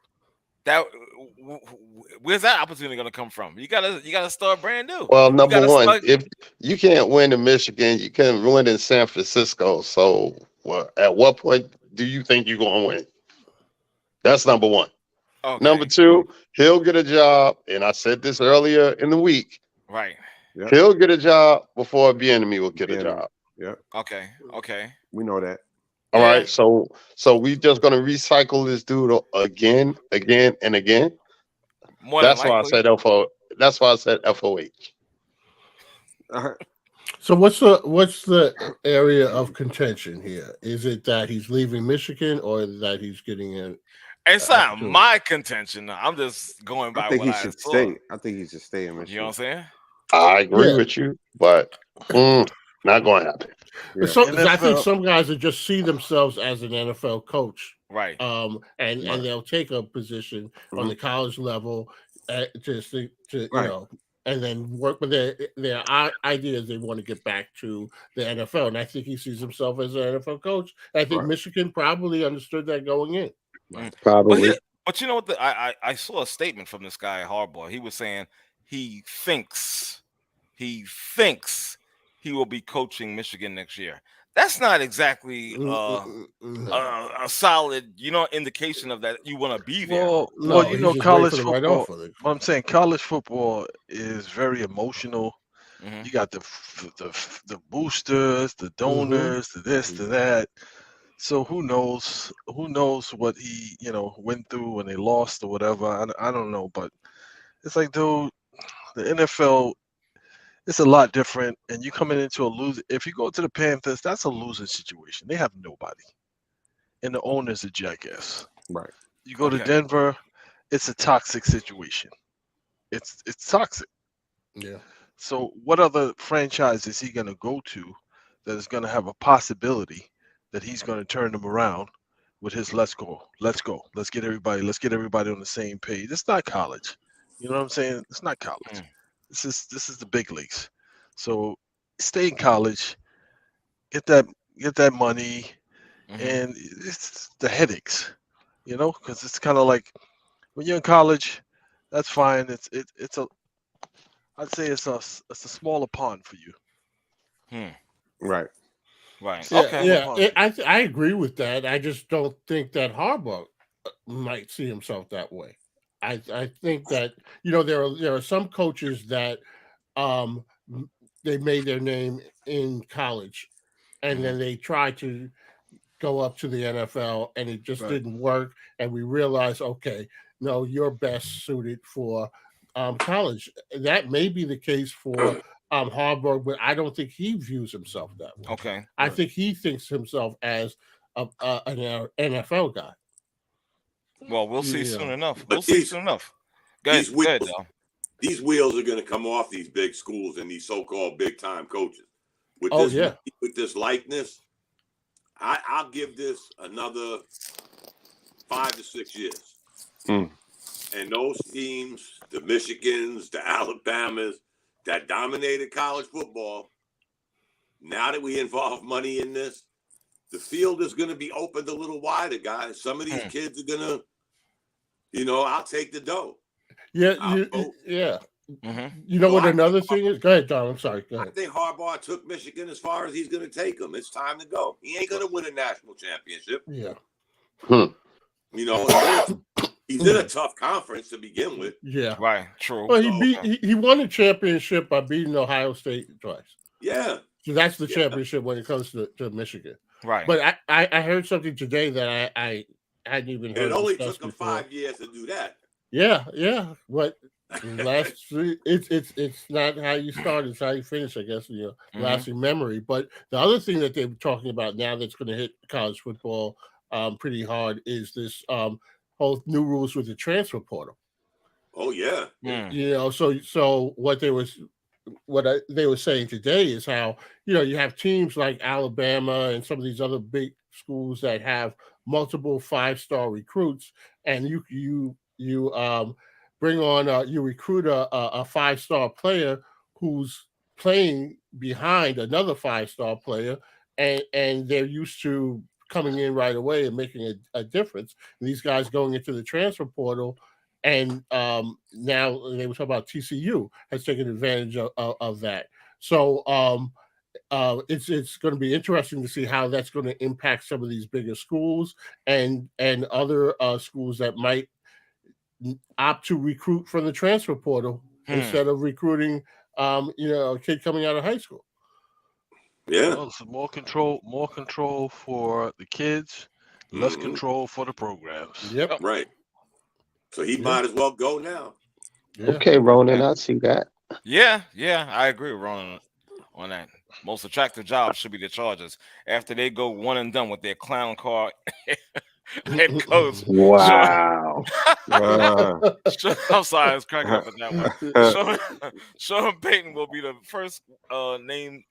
Where's that opportunity going to come from? You gotta start brand new. Well, number one, if you can't win in Michigan, you can win in San Francisco. So, at what point do you think you're going to win? That's number one. Okay. Number two, he'll get a job, and I said this earlier in the week. Right. Yep. He'll get a job before Bieniemy will get a job. Yeah. Okay. We know that. All right. So we just gonna recycle this dude again, and again. That's why I said FO. That's why I said FOH. So what's the area of contention here? Is it that he's leaving Michigan, or that he's getting in? It's not my contention. I'm just going by what I saw. Stay. I think he should stay in Michigan. You know what I'm saying? I agree with you, but not going to happen. Yeah. I think some guys that just see themselves as an NFL coach, right? And they'll take a position on the college level to you know, and then work with their ideas. They want to get back to the NFL, and I think he sees himself as an NFL coach. I think Michigan probably understood that going in. Probably, but you know what? I saw a statement from this guy Harbaugh. He was saying he thinks he will be coaching Michigan next year. That's not exactly a solid, indication of that you want to be there. Well, college football. I'm saying college football is very emotional. Mm-hmm. You got the boosters, the donors, the this, the that. So who knows what he, went through when they lost or whatever. I don't know, but it's like, dude, the NFL, it's a lot different. And you coming into a loser. If you go to the Panthers, that's a losing situation. They have nobody. And the owner's a jackass. Right. You go to Denver, it's a toxic situation. It's toxic. Yeah. So what other franchise is he going to go to that is going to have a possibility that he's going to turn them around with his let's go, let's get everybody on the same page. It's not college. You know what I'm saying? It's not college. This is the big leagues. So stay in college, get that money, and it's the headaches, because it's kind of like when you're in college, that's fine. I'd say it's a smaller pond for you. Right. Right. Yeah, Okay. I agree with that. I just don't think that Harbaugh might see himself that way. I think that there are some coaches that they made their name in college, and then they tried to go up to the NFL, and it just didn't work. And we realized, okay, no, you're best suited for college. That may be the case for Harbaugh, but I don't think he views himself that way. Okay. I think he thinks himself as an NFL guy. Well, we'll see soon enough. But We'll see soon enough. Go ahead, Dal. These wheels are going to come off these big schools and these so-called big-time coaches. With this likeness, I'll give this another 5 to 6 years. And those teams, the Michigans, the Alabamas, that dominated college football, now that we involve money in this, the field is going to be opened a little wider, guys. Some of these kids are going to, I'll take the dough. Yeah. You know what another thing is? Go ahead, Don. I'm sorry. Go ahead. I think Harbaugh took Michigan as far as he's going to take them. It's time to go. He ain't going to win a national championship. Yeah. He's in a tough conference to begin with. Yeah. Right. True. Well, he won a championship by beating Ohio State twice. Yeah. So that's the championship when it comes to Michigan. Right. But I heard something today that I hadn't even heard. It only took him 5 years to do that. Yeah. But it's not how you start, it's how you finish, I guess, lasting memory. But the other thing that they're talking about now that's going to hit college football pretty hard is this whole new rules with the transfer portal. Oh yeah. So what they were saying today is how you have teams like Alabama and some of these other big schools that have multiple 5-star recruits, and you bring on you recruit a 5-star player who's playing behind another 5-star player, and they're used to coming in right away and making a difference. And these guys going into the transfer portal, and now they were talking about TCU has taken advantage of that. So it's going to be interesting to see how that's going to impact some of these bigger schools and other schools that might opt to recruit from the transfer portal instead of recruiting a kid coming out of high school. Yeah. Well, so more control for the kids, less control for the programs. Yep. Right. So he might as well go now. Yeah. Okay, Ronan, I see that. Yeah, I agree with Ronan on that. Most attractive job should be the Chargers. After they go one and done with their clown car head coach. Wow. I'm sorry, I was cracking up at that one. Sean Payton will be the first name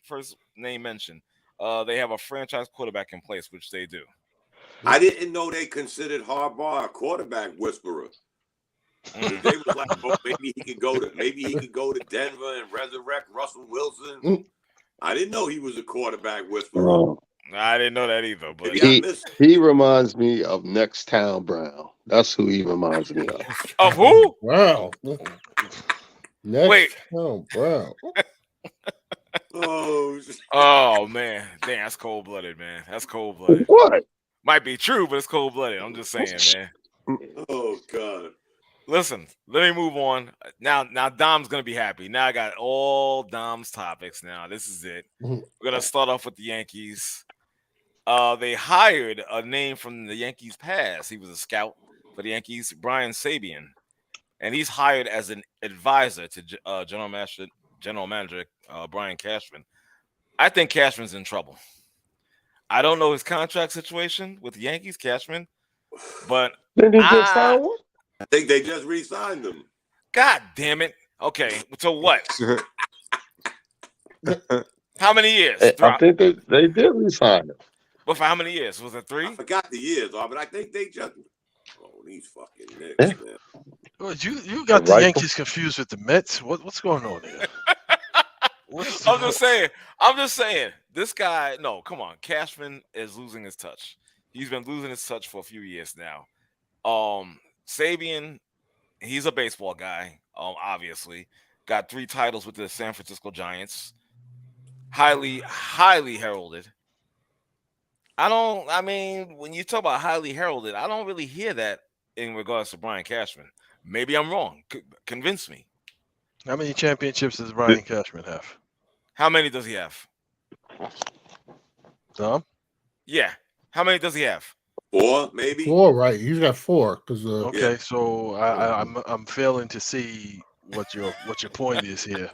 mentioned. They have a franchise quarterback in place, which they do. I didn't know they considered Harbaugh a quarterback whisperer. They was like, oh, maybe he could go to Denver and resurrect Russell Wilson. I didn't know he was a quarterback whisperer. I didn't know that either. But he reminds me of Next Town Brown. That's who he reminds me of. Of who? Wow. Wait. Oh, wow. Oh man, damn, that's cold blooded, man. That's cold blooded. What? Might be true, but it's cold blooded. I'm just saying, man. Oh God. Listen, let me move on. Now Dom's gonna be happy. Now I got all Dom's topics. Now this is it. We're gonna start off with the Yankees. They hired a name from the Yankees past. He was a scout for the Yankees, Brian Sabean, and he's hired as an advisor to general manager Brian Cashman. I think Cashman's in trouble. I don't know his contract situation with the Yankees, Cashman, but didn't he just sign one? I think they just re-signed him. God damn it. Okay, so what? How many years? I think they did resign him. But for how many years? Was it 3? I forgot the years, but I think they just. Oh, these fucking Knicks, man. Well, you got the Yankees confused with the Mets. What's going on here? I'm just saying. This guy, no, come on. Cashman is losing his touch. He's been losing his touch for a few years now. Sabean, he's a baseball guy. Obviously, got 3 titles with the San Francisco Giants. Highly heralded. I mean, when you talk about highly heralded, I don't really hear that in regards to Brian Cashman. Maybe I'm wrong. Convince me. How many championships does Brian Cashman have? How many does he have? Tom? Yeah. How many does he have? 4, maybe. 4, right? He's got 4. Okay, so I'm failing to see what your point is here.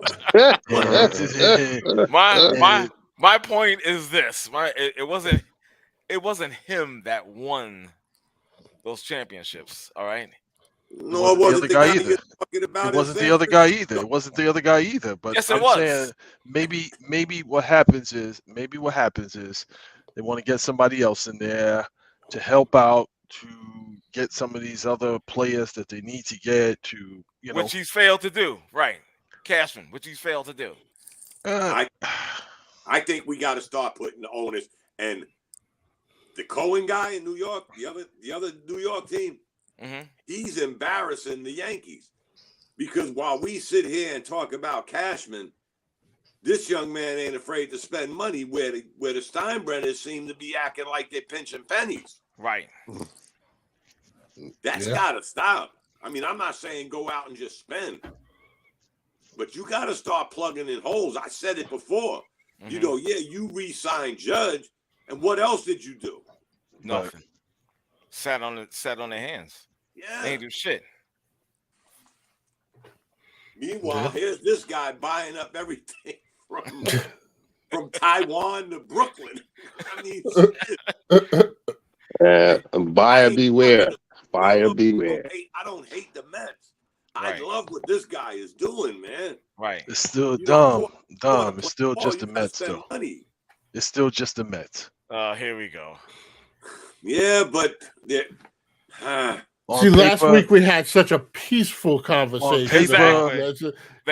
My point is this. It wasn't him that won those championships. All right. No, it wasn't the guy either. It wasn't the other guy either. It wasn't the other guy either. But yes, I'm saying maybe what happens is they want to get somebody else in there to help out, to get some of these other players that they need to get to, which he's failed to do, right? Cashman, which he's failed to do. I think we got to start putting the onus, and the Cohen guy in New York, the other New York team, he's embarrassing the Yankees, because while we sit here and talk about Cashman, this young man ain't afraid to spend money where the Steinbrenners seem to be acting like they're pinching pennies. Right. That's got to stop. I mean, I'm not saying go out and just spend, but you got to start plugging in holes. I said it before. You re-signed Judge, and what else did you do? Nothing. Sat on their hands. Yeah. They ain't do shit. Meanwhile, here's this guy buying up everything from Taiwan to Brooklyn. I mean, buyer beware. Buyer beware. I don't hate the Mets. I love what this guy is doing, man. Right. It's still dumb. It's still just the Mets, though. It's still just the Mets. Here we go. Yeah, but see, last week we had such a peaceful conversation. Exactly. The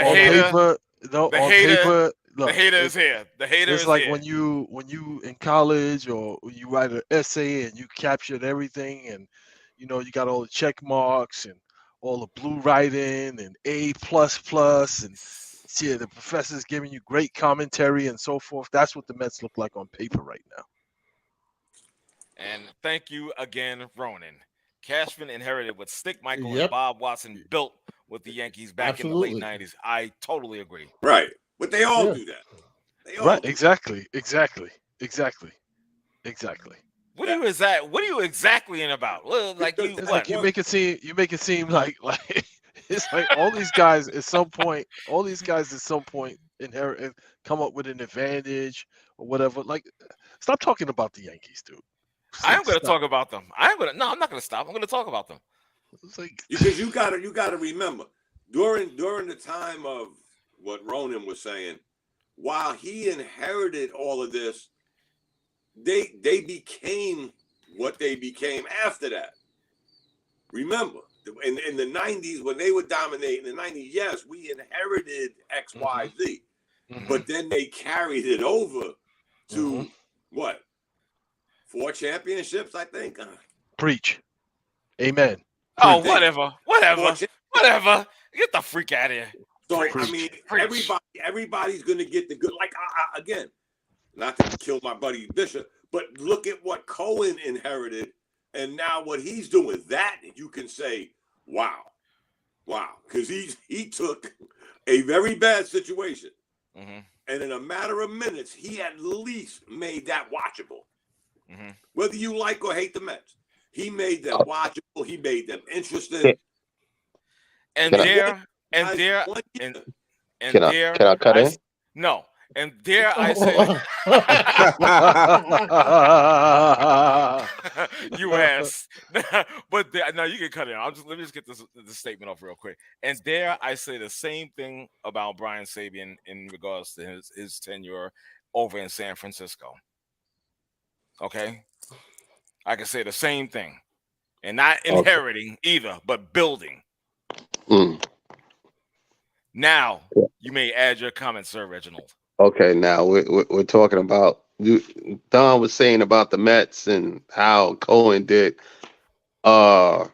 hater is here. The hater it's is like here. when you in college, or you write an essay and you captured everything, and you got all the check marks and all the blue writing and A++, and the professor's giving you great commentary and so forth. That's what the Mets look like on paper right now. And thank you again, Ronan. Cashman inherited what Stick Michael and Bob Watson built with the Yankees back in the late 90s. I totally agree. Right. But they all do that. Exactly. What are you exactly in about? Like you, like you make it seem like it's like all these guys at some point inherit and come up with an advantage or whatever. Like, stop talking about the Yankees, dude. I am going to talk about them. I'm not going to stop. I'm going to talk about them. It's like, because you got to remember during the time of what Ronan was saying, while he inherited all of this, they became what they became after that. Remember, in the 90s, when they would dominate in the 90s, yes, we inherited X, Y, Z. But then they carried it over to what? 4 championships, I think. Preach. Amen. Oh, whatever. Get the freak out of here. So, I mean, everybody's going to get the good. Like, again, not to kill my buddy Bishop, but look at what Cohen inherited, and now what he's doing. That you can say, wow, because he took a very bad situation, and in a matter of minutes, he at least made that watchable. Whether you like or hate the Mets, he made them watchable. He made them interesting. Can I cut in? No. And dare I say, you ass. But now you can cut it out. Let me just get this statement off real quick. And dare I say the same thing about Brian Sabean in regards to his tenure over in San Francisco. Okay? I can say the same thing. And not inheriting either, but building. Now, you may add your comments, Sir Reginald. Okay, now we're talking about, Don was saying about the Mets and how Cohen did. There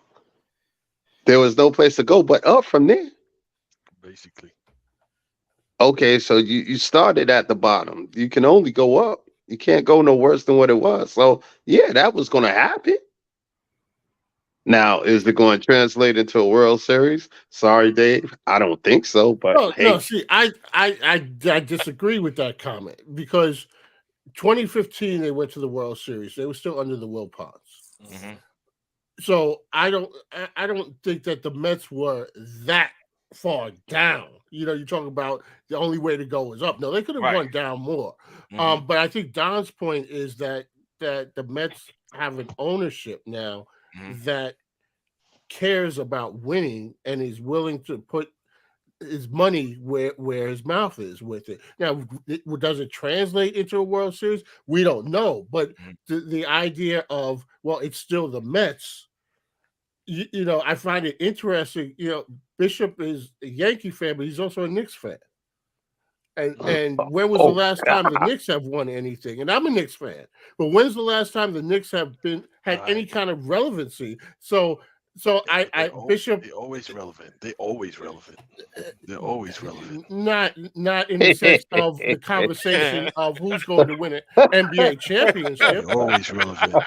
was no place to go but up from there. Basically. Okay, so you started at the bottom. You can only go up. You can't go no worse than what it was. So, yeah, that was going to happen. Now, is it going to translate into a World Series? Sorry, Dave. I don't think so. But no. See, I disagree with that comment because 2015 they went to the World Series. They were still under the Wilpons. Mm-hmm. So I don't think that the Mets were that far down. You talk about the only way to go is up. No, they could have gone down more. Mm-hmm. But I think Don's point is that the Mets have an ownership now that cares about winning and is willing to put his money where his mouth is with it. Now, does it translate into a World Series? We don't know. But the idea of, well, it's still the Mets. I find it interesting. Bishop is a Yankee fan, but he's also a Knicks fan. And when was the last time the Knicks have won anything? And I'm a Knicks fan, but when's the last time the Knicks have had any kind of relevancy? So Bishop, they're always relevant. They're always relevant. Not in the sense of the conversation of who's going to win an NBA championship. They're always relevant.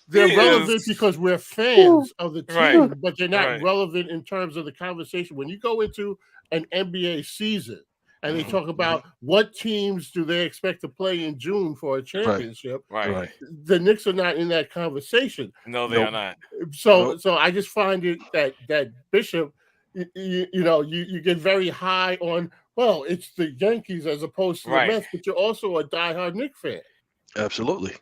They're relevant because we're fans of the team, but they're not relevant in terms of the conversation. When you go into an NBA season and they talk about what teams do they expect to play in June for a championship, the Knicks are not in that conversation. No, they are not. So I just find it that Bishop, you get very high on, well, it's the Yankees as opposed to the Mets, but you're also a diehard Knicks fan. Absolutely.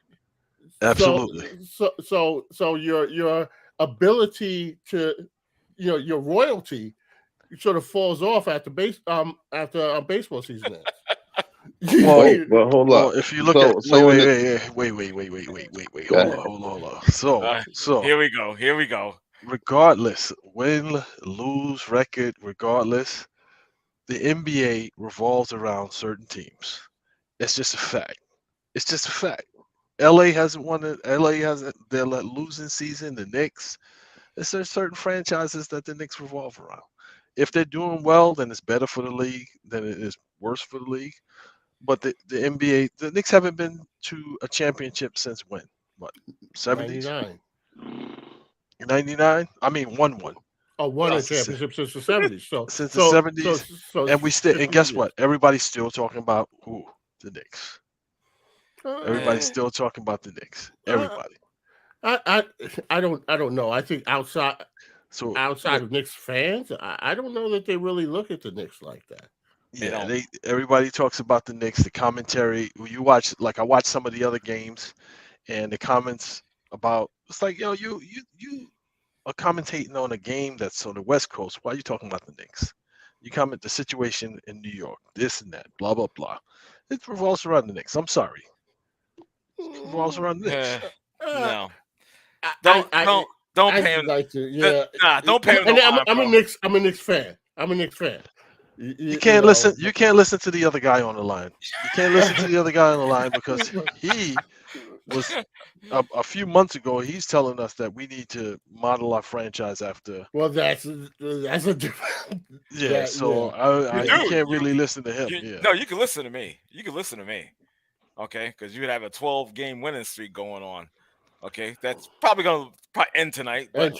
So your ability to, your royalty sort of falls off after baseball season ends. Well, hold on. If you look at wait, hold on. So here we go. Regardless, win, lose, record, regardless, the NBA revolves around certain teams. It's just a fact. LA hasn't won it. LA hasn't. They're losing season. The Knicks. There's certain franchises that the Knicks revolve around. If they're doing well, then it's better for the league than it is worse for the league. But the NBA, the Knicks haven't been to a championship since when? What? 70s? 99? I mean, won one. Won a championship since the 70s. Since the 70s, and we still. And guess what? Everybody's still talking about who? The Knicks. Everybody's still talking about the Knicks. Everybody. I don't know. I think outside of Knicks fans, I don't know that they really look at the Knicks like that. Yeah, everybody talks about the Knicks. The commentary, you watch, like I watched some of the other games, and the comments about, it's like, yo, you are commentating on a game that's on the West Coast. Why are you talking about the Knicks? You comment the situation in New York, this and that, blah blah blah. It revolves around the Knicks. I'm sorry. It revolves around the Knicks. No. Don't pay him. Don't pay him. I'm a Knicks fan. You can't listen. You can't listen to the other guy on the line. You can't listen to the other guy on the line because he was a few months ago. He's telling us that we need to model our franchise after. Well, that's a different. Yeah. You can't really listen to him. No, you can listen to me. Okay, because you would have a 12-game winning streak going on. Okay, that's probably going to end tonight. But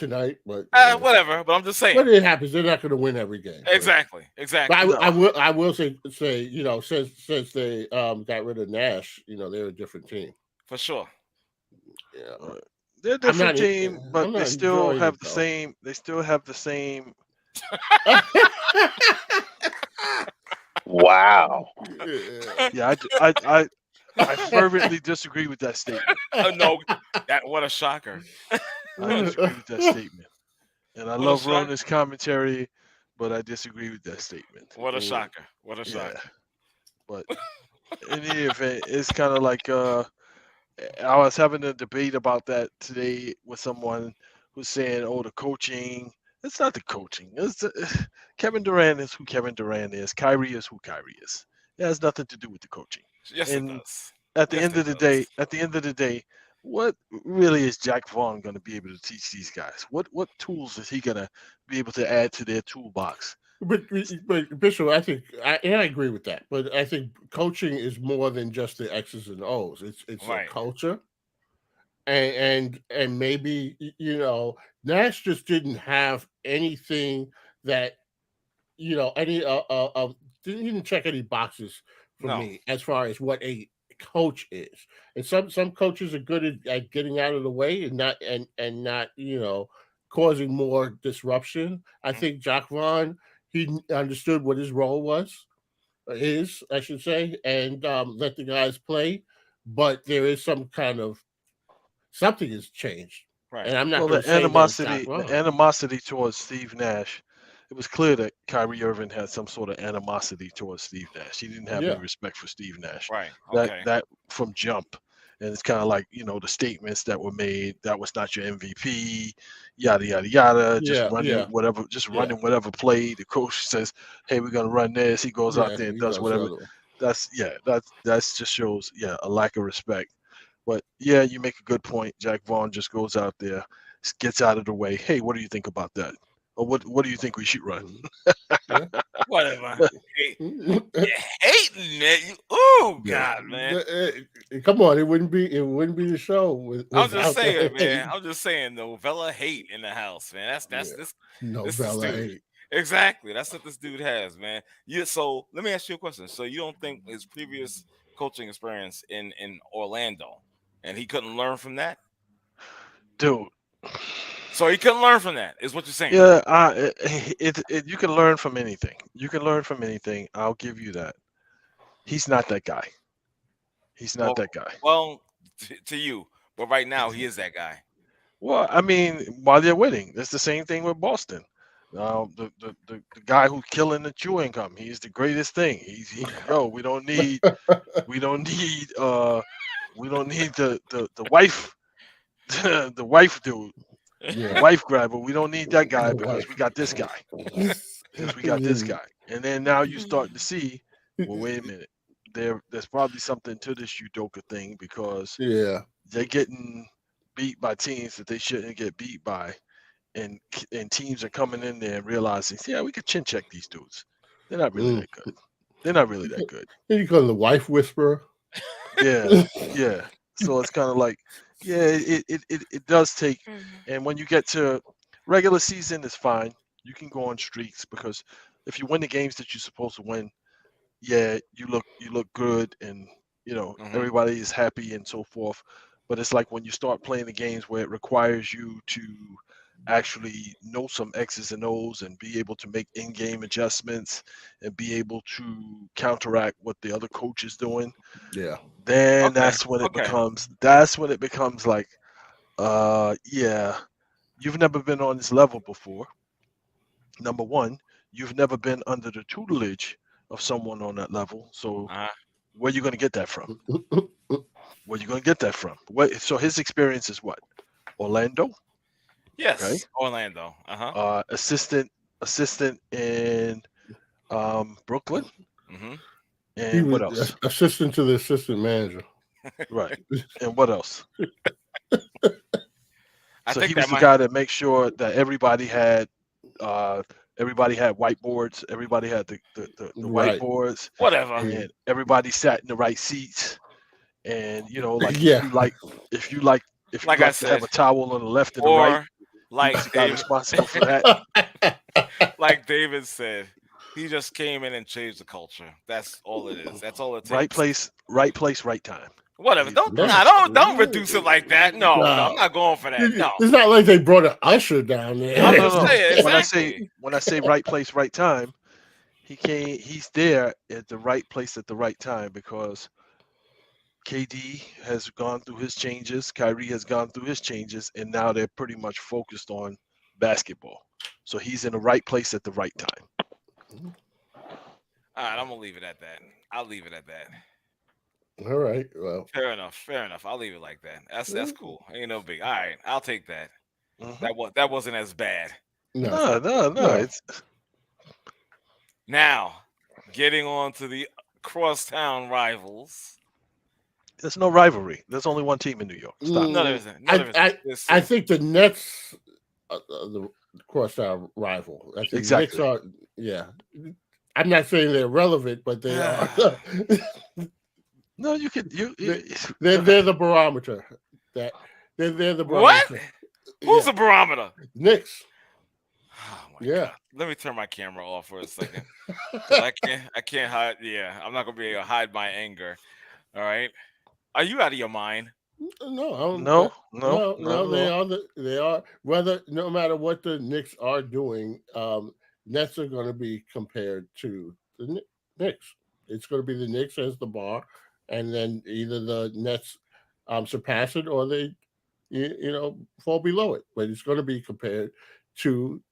whatever. But I'm just saying. But it happens. They're not going to win every game. Exactly. But I will say, since they got rid of Nash, they're a different team. For sure. Yeah. They're a different team, but they still have the same. They still have the same. Wow. Yeah, I fervently disagree with that statement. No, what a shocker. I disagree with that statement. And I love Ronan's commentary, but I disagree with that statement. What a shocker. What a shocker. But in any event, it's kind of like I was having a debate about that today with someone who's saying, "Oh, the coaching." It's not the coaching. Kevin Durant is who Kevin Durant is. Kyrie is who Kyrie is. It has nothing to do with the coaching. Yes, it And does. at the Yes, end it of the does. day, what really is Jack Vaughn going to be able to teach these guys? What tools is he going to be able to add to their toolbox? But Bishop, I think I agree with that. But I think coaching is more than just the X's and O's. It's a Right. culture, and maybe Nash just didn't have anything that any didn't check any boxes for No. me as far as what a coach is. And some coaches are good at getting out of the way and not causing more disruption. I think Jack Vaughn, he understood what his role was, I should say, and let the guys play. But there is some kind of something has changed, Right. and I'm not Well, going to say that it's Jack the Vaughn. animosity towards Steve Nash, it was clear that Kyrie Irving had some sort of animosity towards Steve Nash. He didn't have Yeah. any respect for Steve Nash. Right. Okay. That from jump. And it's kind of like, the statements that were made, that was not your MVP, yada yada yada, just running whatever play. The coach says, "Hey, we're gonna run this." He goes out there and does whatever. That's just shows a lack of respect. But yeah, you make a good point. Jack Vaughn just goes out there, gets out of the way. Hey, what do you think about that? Or what do you think we should run? Whatever. You're hating, man. Oh God, man. Come on, it wouldn't be the show. I'm just saying, man. I'm just saying, novella hate in the house, man. That's this novella dude. hate. Exactly. That's what this dude has, man. So let me ask you a question. So you don't think his previous coaching experience in Orlando, and he couldn't learn from that, dude? So he couldn't learn from that, is what you're saying? Yeah, you can learn from anything. You can learn from anything. I'll give you that. He's not that guy. He's not that guy. Well, to you, but right now he is that guy. Well, I mean, while they're winning, it's the same thing with Boston. The guy who's killing the chewing gum, he's the greatest thing. We don't need the wife the wife dude. The wife grabber. We don't need that guy because we got this guy. And then now you start to see, well, wait a minute. There's probably something to this Udoka thing because they're getting beat by teams that they shouldn't get beat by, and teams are coming in there and realizing, we could chin check these dudes. They're not really that good. They're not really that good. You call the wife whisperer. Yeah. So it's kind of like, it does take, and when you get to regular season, it's fine. You can go on streaks because if you win the games that you're supposed to win, you look good, and everybody is happy and so forth. But it's like when you start playing the games where it requires you to actually know some X's and O's and be able to make in-game adjustments and be able to counteract what the other coach is doing. Yeah. Then that's when it becomes like, you've never been on this level before. Number one, you've never been under the tutelage of someone on that level. So where are you going to get that from? So his experience is what? Orlando? Yes, okay. Orlando. Assistant in Brooklyn. Mm-hmm. And what else? Assistant to the assistant manager. Right. And what else? So he was the guy that makes sure that everybody had whiteboards. Everybody had the whiteboards. Whatever. And everybody sat in the right seats. And if you like to have a towel on the left and the right, like David, responsible for that. Like David said, he just came in and changed the culture. That's all it is. That's all it takes. Right place, right time. Whatever. Don't reduce it like that. No, I'm not going for that. No. It's not like they brought an usher down there. No. When I say right place, right time, he's there at the right place at the right time because KD has gone through his changes, Kyrie has gone through his changes, and now they're pretty much focused on basketball. So he's in the right place at the right time. All right, I'm gonna leave it at that. I'll leave it at that. All right. Well, fair enough. Fair enough. I'll leave it like that. That's cool. Ain't no big. All right, I'll take that. That wasn't as bad. No. It's now getting on to the crosstown rivals. There's no rivalry. There's only one team in New York. Stop. No, there isn't. I think the Nets, the crosstown rival. I think exactly. The Knicks are. Yeah. I'm not saying they're relevant, but they are. No, you could. They're the barometer. They're the barometer. What? Who's the barometer? Knicks. Oh yeah. God. Let me turn my camera off for a second. I can't hide. Yeah, I'm not gonna be able to hide my anger. All right. Are you out of your mind? No. They are. Whether no matter what the Knicks are doing, Nets are going to be compared to the Knicks. It's going to be the Knicks as the bar, and then either the Nets surpass it or they, fall below it. But it's going to be compared to.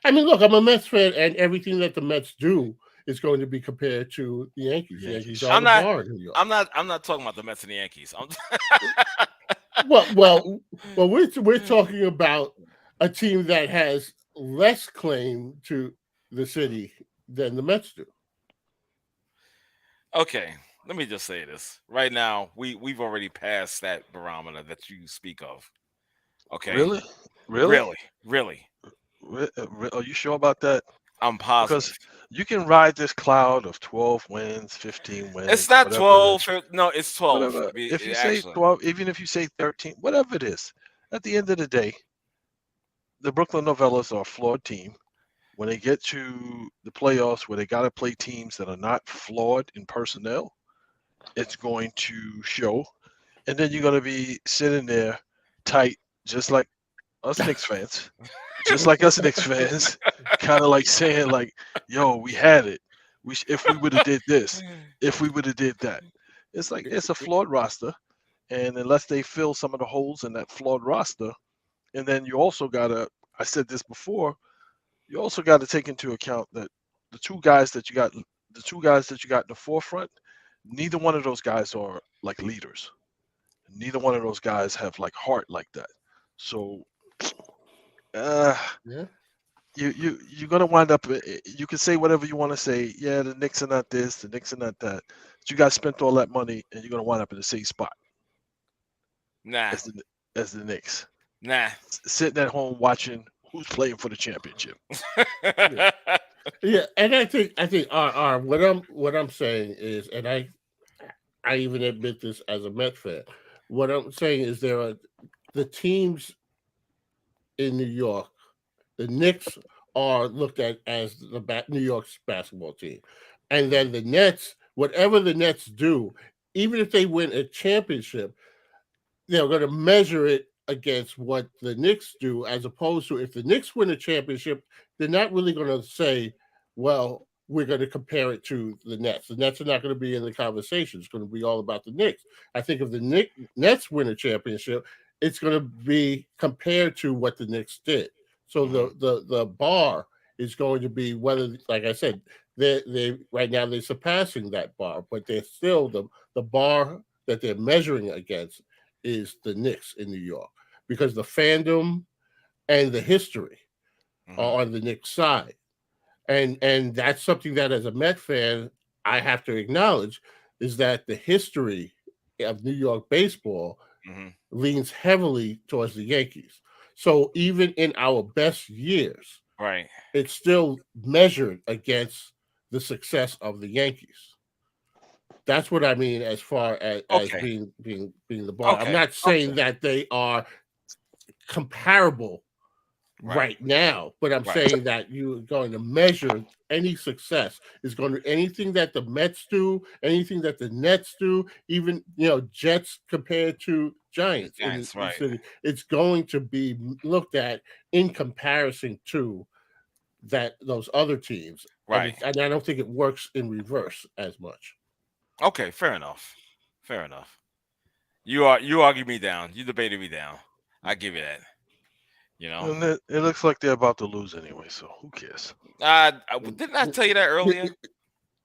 I mean, look, I'm a Mets fan, and everything that the Mets do is going to be compared to the Yankees. The Yankees are the bar in New York. I'm not talking about the Mets and the Yankees. Well, we're talking about a team that has less claim to the city than the Mets do. Okay, let me just say this. Right now, we've already passed that barometer that you speak of. Okay. Really? Are you sure about that? I'm positive. Because you can ride this cloud of 12 wins, 15 wins. It's not 12. No, it's 12. If you say 12, even if you say 13, whatever it is, at the end of the day, the Brooklyn Novellas are a flawed team. When they get to the playoffs where they got to play teams that are not flawed in personnel, it's going to show. And then you're going to be sitting there tight, just like us Knicks fans. Just like us Knicks fans, kind of like saying like, yo, we had it. If we would have did this, if we would have did that. It's like it's a flawed roster. And unless they fill some of the holes in that flawed roster, and then you also got to, I said this before, you also got to take into account that the two guys that you got in the forefront, neither one of those guys are like leaders. Neither one of those guys have like heart like that. So you're gonna wind up. You can say whatever you want to say. Yeah, the Knicks are not this, the Knicks are not that. But you guys spent all that money, and you're gonna wind up in the same spot. Nah, as the Knicks. Nah, sitting at home watching who's playing for the championship. Yeah, and I think what I'm saying is, and I even admit this as a Met fan. What I'm saying is there are the teams in New York. The Knicks are looked at as the New York's basketball team, and then the Nets. Whatever the Nets do, even if they win a championship, they're going to measure it against what the Knicks do, as opposed to if the Knicks win a championship, they're not really going to say, well, we're going to compare it to the Nets. The Nets are not going to be in the conversation. It's going to be all about the Knicks. I think if the Nets win a championship, it's going to be compared to what the Knicks did. So the bar is going to be whether, like I said, they right now they're surpassing that bar, but they're still the bar that they're measuring against is the Knicks in New York, because the fandom and the history are on the Knicks side. And that's something that as a Met fan, I have to acknowledge, is that the history of New York baseball leans heavily towards the Yankees. So even in our best years, right, it's still measured against the success of the Yankees. That's what I mean as far as being the bar. I'm not saying that they are comparable right now, but I'm saying that you're going to measure any success is going to anything that the Mets do, anything that the Nets do, even Jets compared to Giants in the city. It's going to be looked at in comparison to those other teams, right? And I don't think it works in reverse as much. Okay, fair enough. You argue me down. You debated me down. I give you that. And it looks like they're about to lose anyway, so who cares? Didn't I tell you that earlier?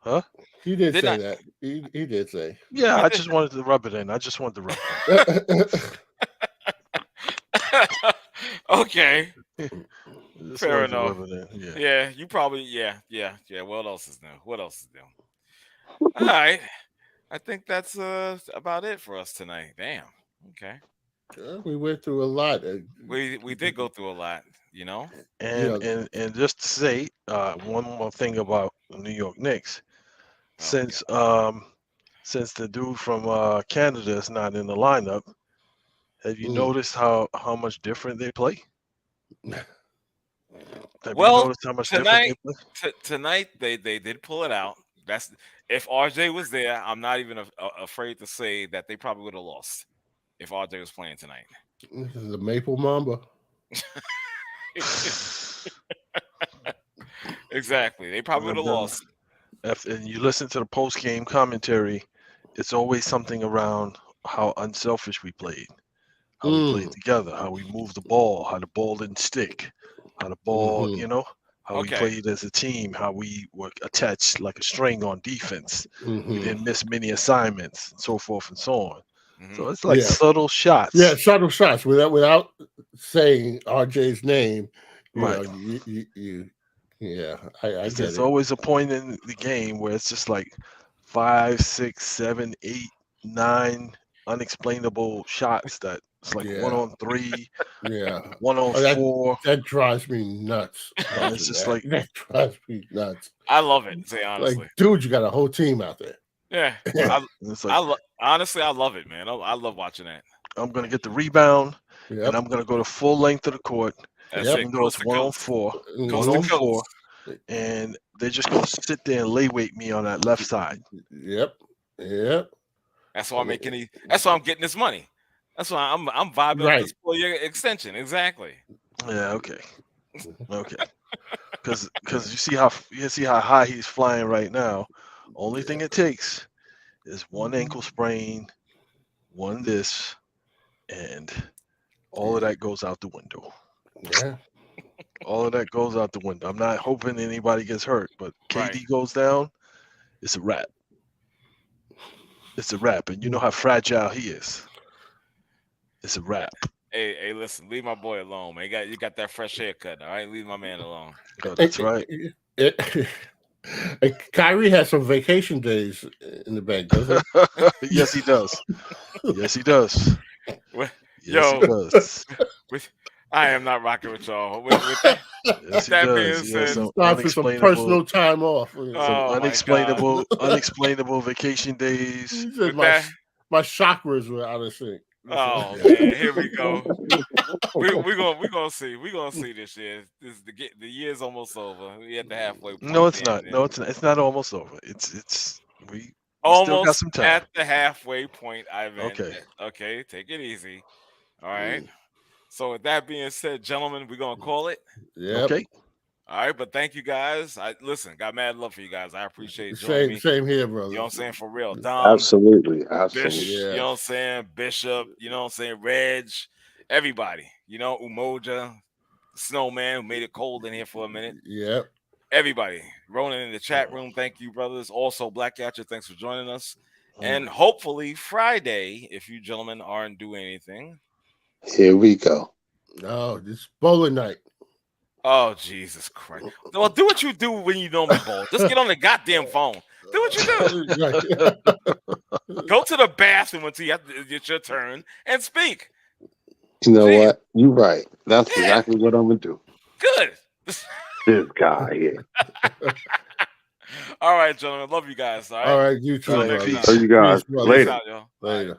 Huh? He did Did say I- that. He did say. Yeah, I I did- just wanted to rub it in. I just wanted to rub it Okay, in. Just fair wanted to enough. rub it in. Yeah. Yeah, you probably yeah. What else is new? What else is new? All right, I think that's about it for us tonight. Damn. Okay, We went through a lot. we did go through a lot. You know. And and just to say one more thing about the New York Knicks, since the dude from Canada is not in the lineup, have you noticed how much different they play? Have you noticed how much different they play? Tonight they did pull it out. That's if RJ was there. I'm not even afraid to say that they probably would have lost if RJ was playing tonight. This is the Maple Mamba. Exactly, they probably would have lost. And you listen to the post game commentary, it's always something around how unselfish we played, how we played together, how we moved the ball, how the ball didn't stick, how the ball, how we played as a team, how we were attached like a string on defense. We didn't miss many assignments, and so forth and so on. So it's like subtle shots. Yeah, subtle shots without saying RJ's name. Right. I get There's it. always a point in the game where it's just like 5, 6, 7, 8, 9 unexplainable shots that it's like 1 on 3, 1 on 4. That drives me nuts. It's just like that drives me nuts. I love it. Say honestly, like, dude, you got a whole team out there. Yeah, honestly, I love it, man. I love watching that. I'm gonna get the rebound, and I'm gonna go to full length of the court. Even though it's 1 on 4, 1 on 4, and they're just gonna sit there and lay weight me on that left side. Yep. That's why I'm making That's why I'm getting this money. That's why I'm vibing with this 4-year extension. Exactly. Yeah. Okay. Because you see how high he's flying right now. Only thing it takes is 1 ankle sprain, 1 this, and all of that goes out the window. Yeah. All of that goes out the window. I'm not hoping anybody gets hurt, but KD goes down, it's a wrap. It's a wrap, and you know how fragile he is. It's a wrap. Hey, listen, leave my boy alone, man. You got that fresh haircut, all right? Leave my man alone. Oh, that's right. Kyrie has some vacation days in the bank, doesn't he? Yes, he does. Yes, he does. He does. I am not rocking with y'all. With that being said, some time for some personal time off. Some unexplainable vacation days. He said my chakras were out of sync. Oh man, here we go. We're gonna see. We're gonna see this year. The year's almost over. We at the halfway point. No, it's not. No, it's not. It's not almost over. We almost still got some time. At the halfway point, Ivan. Okay. Take it easy. All right. So with that being said, gentlemen, we're gonna call it. Yeah. Okay. All right, but thank you guys. Got mad love for you guys. I appreciate joining me. Same here, brother. You know what I'm saying? For real. Dom, Absolutely. Bish, you know what I'm saying? Bishop, you know what I'm saying? Reg, everybody. You know, Umoja, Snowman, who made it cold in here for a minute. Yep. Everybody. Ronan in the chat room, thank you, brothers. Also, Black Catcher, thanks for joining us. And hopefully Friday, if you gentlemen aren't doing anything. Here we go. No, it's bowling night. Oh, Jesus Christ. Well, do what you do when you normally bowl. Just get on the goddamn phone. Do what you do. Go to the bathroom until it's your turn and speak. You know what? You're right. That's exactly what I'm going to do. Good. This guy here. All right, gentlemen. Love you guys. All right. All right. You too. Love you guys. Peace, later. Peace out, y'all. Later.